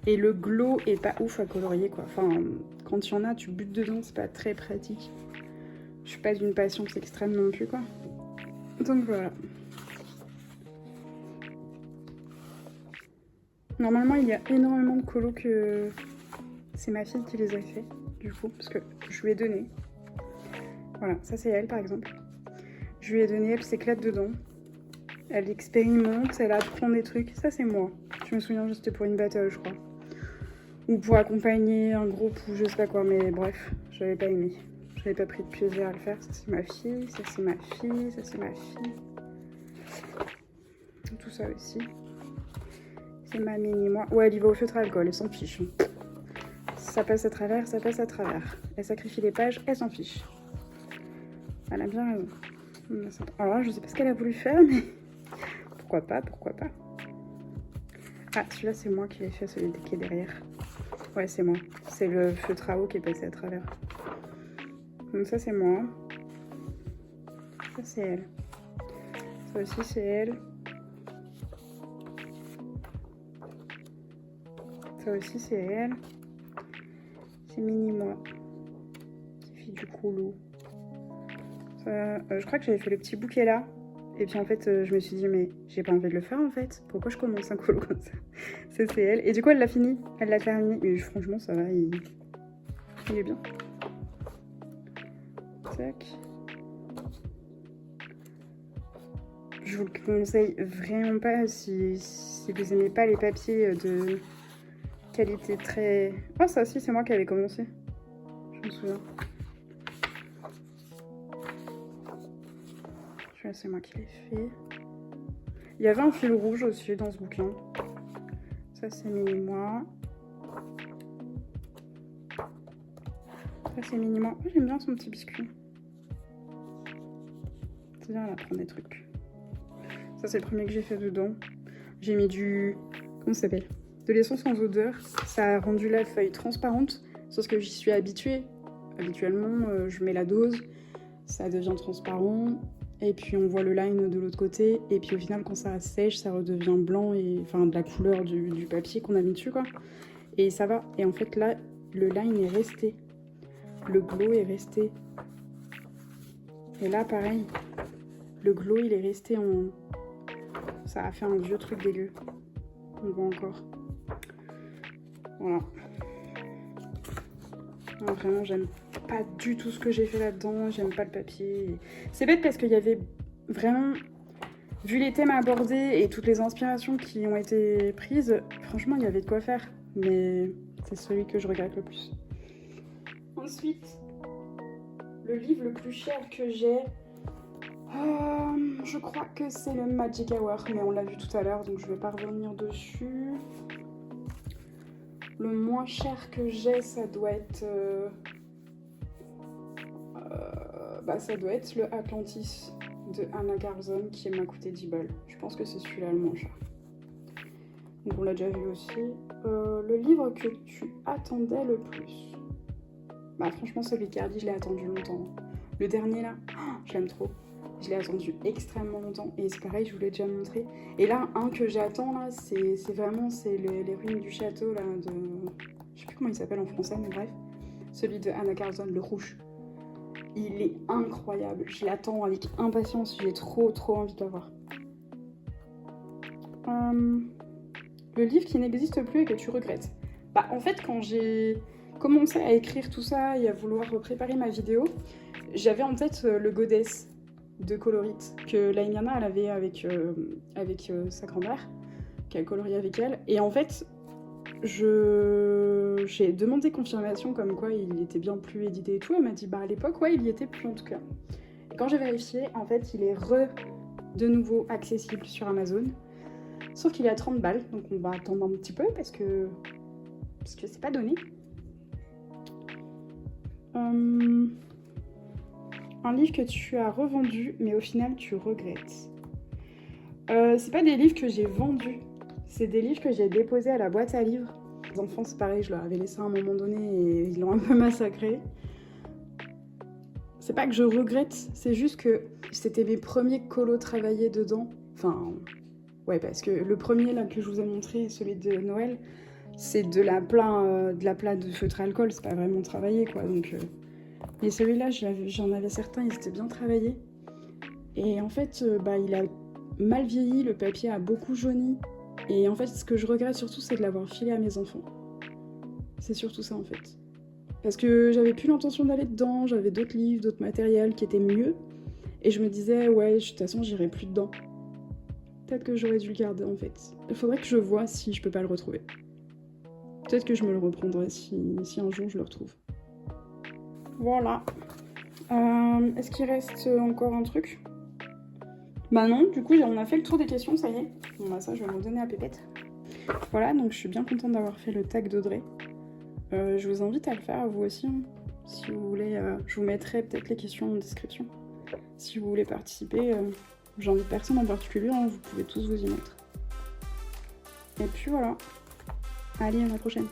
et le glow est pas ouf à colorier quoi, enfin... Quand il y en a, tu butes dedans, c'est pas très pratique. Je suis pas d'une patience extrême non plus, quoi. Donc voilà. Normalement, il y a énormément de colos que c'est ma fille qui les a fait, du coup, parce que je lui ai donné. Voilà, ça c'est elle par exemple. Je lui ai donné, elle s'éclate dedans. Elle expérimente, elle apprend des trucs. Ça c'est moi. Je me souviens juste pour une battle, je crois. Ou pour accompagner un groupe ou je sais pas quoi, mais bref, j'avais pas aimé. J'avais pas pris de plaisir à le faire. Ça c'est ma fille, ça c'est ma fille, ça c'est ma fille. Tout ça aussi. C'est ma mini-moi. Ouais, elle y va au feutre à alcool, elle s'en fiche. Ça passe à travers, ça passe à travers. Elle sacrifie les pages, elle s'en fiche. Elle a bien raison. Alors là, je sais pas ce qu'elle a voulu faire, mais pourquoi pas, pourquoi pas. Ah, celui-là, c'est moi qui l'ai fait, celui qui est derrière. Ouais, c'est moi. C'est le feutre à eau qui est passé à travers. Donc ça, c'est moi. Ça, c'est elle. Ça aussi, c'est elle. Ça aussi, c'est elle. C'est mini-moi. Qui fait du coulo. Je crois que j'avais fait le petit bouquet là. Et puis en fait, je me suis dit, mais j'ai pas envie de le faire en fait. Pourquoi je commence un colo comme ça? Ça, c'est elle. Et du coup, elle l'a fini. Elle l'a terminé. Mais franchement, ça va. Il est bien. Tac. Je vous le conseille vraiment pas si vous aimez pas les papiers qualité très... Oh, ça aussi, c'est moi qui avais commencé. Je me souviens. Celui-là, c'est moi qui l'ai fait. Il y avait un fil rouge aussi dans ce bouquin. Ça, c'est Mini-moi. Ça, c'est Mini-moi. Oh, j'aime bien son petit biscuit. C'est bien, elle apprend des trucs. Ça, c'est le premier que j'ai fait dedans. J'ai mis du... Comment ça s'appelle? De l'essence sans odeur. Ça a rendu la feuille transparente. Sauf que j'y suis habituée. Habituellement, je mets la dose. Ça devient transparent. Et puis, on voit le line de l'autre côté. Et puis, au final, quand ça sèche, ça redevient blanc. Et enfin, de la couleur du papier qu'on a mis dessus, quoi. Et ça va. Et en fait, là, le line est resté. Le glow est resté. Et là, pareil. Le glow, il est resté en... Ça a fait un vieux truc dégueu. On voit encore. Voilà. Non, vraiment, j'aime pas du tout ce que j'ai fait là-dedans. J'aime pas le papier. C'est bête parce qu'il y avait vraiment... Vu les thèmes abordés et toutes les inspirations qui ont été prises, franchement, il y avait de quoi faire. Mais c'est celui que je regrette le plus. Ensuite, le livre le plus cher que j'ai... je crois que c'est le Magic Hour, mais on l'a vu tout à l'heure, donc je vais pas revenir dessus. Le moins cher que j'ai, ça doit être... ça doit être le Atlantis de Anna Garson, qui m'a coûté 10 balles. Je pense que c'est celui-là le moins cher. Donc on l'a déjà vu aussi. Le livre que tu attendais le plus? Bah franchement, celui qui a dit, je l'ai attendu longtemps. Le dernier là, je l'aime trop. Je l'ai attendu extrêmement longtemps et c'est pareil, je vous l'ai déjà montré. Et là, un que j'attends là, c'est vraiment les ruines du château là de... Je sais plus comment il s'appelle en français, mais bref. Celui de Anna Garson, le rouge. Il est incroyable, je l'attends avec impatience, j'ai trop envie de l'avoir. Le livre qui n'existe plus et que tu regrettes. Bah en fait, quand j'ai commencé à écrire tout ça et à vouloir préparer ma vidéo, j'avais en tête le Goddess de Colorite que Laimiana elle avait avec sa grand-mère, qu'elle coloriait avec elle. Et en fait, j'ai demandé confirmation comme quoi il était bien plus édité et tout. Elle m'a dit bah à l'époque ouais il y était plus en tout cas. Et quand j'ai vérifié, en fait il est de nouveau accessible sur Amazon. Sauf qu'il est à 30 balles, donc on va attendre un petit peu parce que c'est pas donné. Un livre que tu as revendu, mais au final tu regrettes. C'est pas des livres que j'ai vendus, c'est des livres que j'ai déposés à la boîte à livres. Les enfants, c'est pareil, je leur avais laissé à un moment donné et ils l'ont un peu massacré. C'est pas que je regrette, c'est juste que c'était mes premiers colos travaillés dedans. Enfin, ouais, parce que le premier là que je vous ai montré, celui de Noël, c'est de la plat de feutre à alcool, c'est pas vraiment travaillé quoi, donc... Et celui-là, j'en avais certains, ils étaient bien travaillés. Et en fait, il a mal vieilli, le papier a beaucoup jauni. Et en fait, ce que je regrette surtout, c'est de l'avoir filé à mes enfants. C'est surtout ça, en fait. Parce que j'avais plus l'intention d'aller dedans, j'avais d'autres livres, d'autres matériels qui étaient mieux. Et je me disais, ouais, de toute façon, j'irai plus dedans. Peut-être que j'aurais dû le garder, en fait. Il faudrait que je voie si je peux pas le retrouver. Peut-être que je me le reprendrai si un jour je le retrouve. Voilà. Est-ce qu'il reste encore un truc? Bah non, du coup on a fait le tour des questions, ça y est. Bon bah ça je vais me donner à Pépette. Voilà, donc je suis bien contente d'avoir fait le tag d'Audrey. Je vous invite à le faire vous aussi. Hein. Si vous voulez, je vous mettrai peut-être les questions en description. Si vous voulez participer, j'invite personne en particulier, hein, vous pouvez tous vous y mettre. Et puis voilà. Allez, à la prochaine.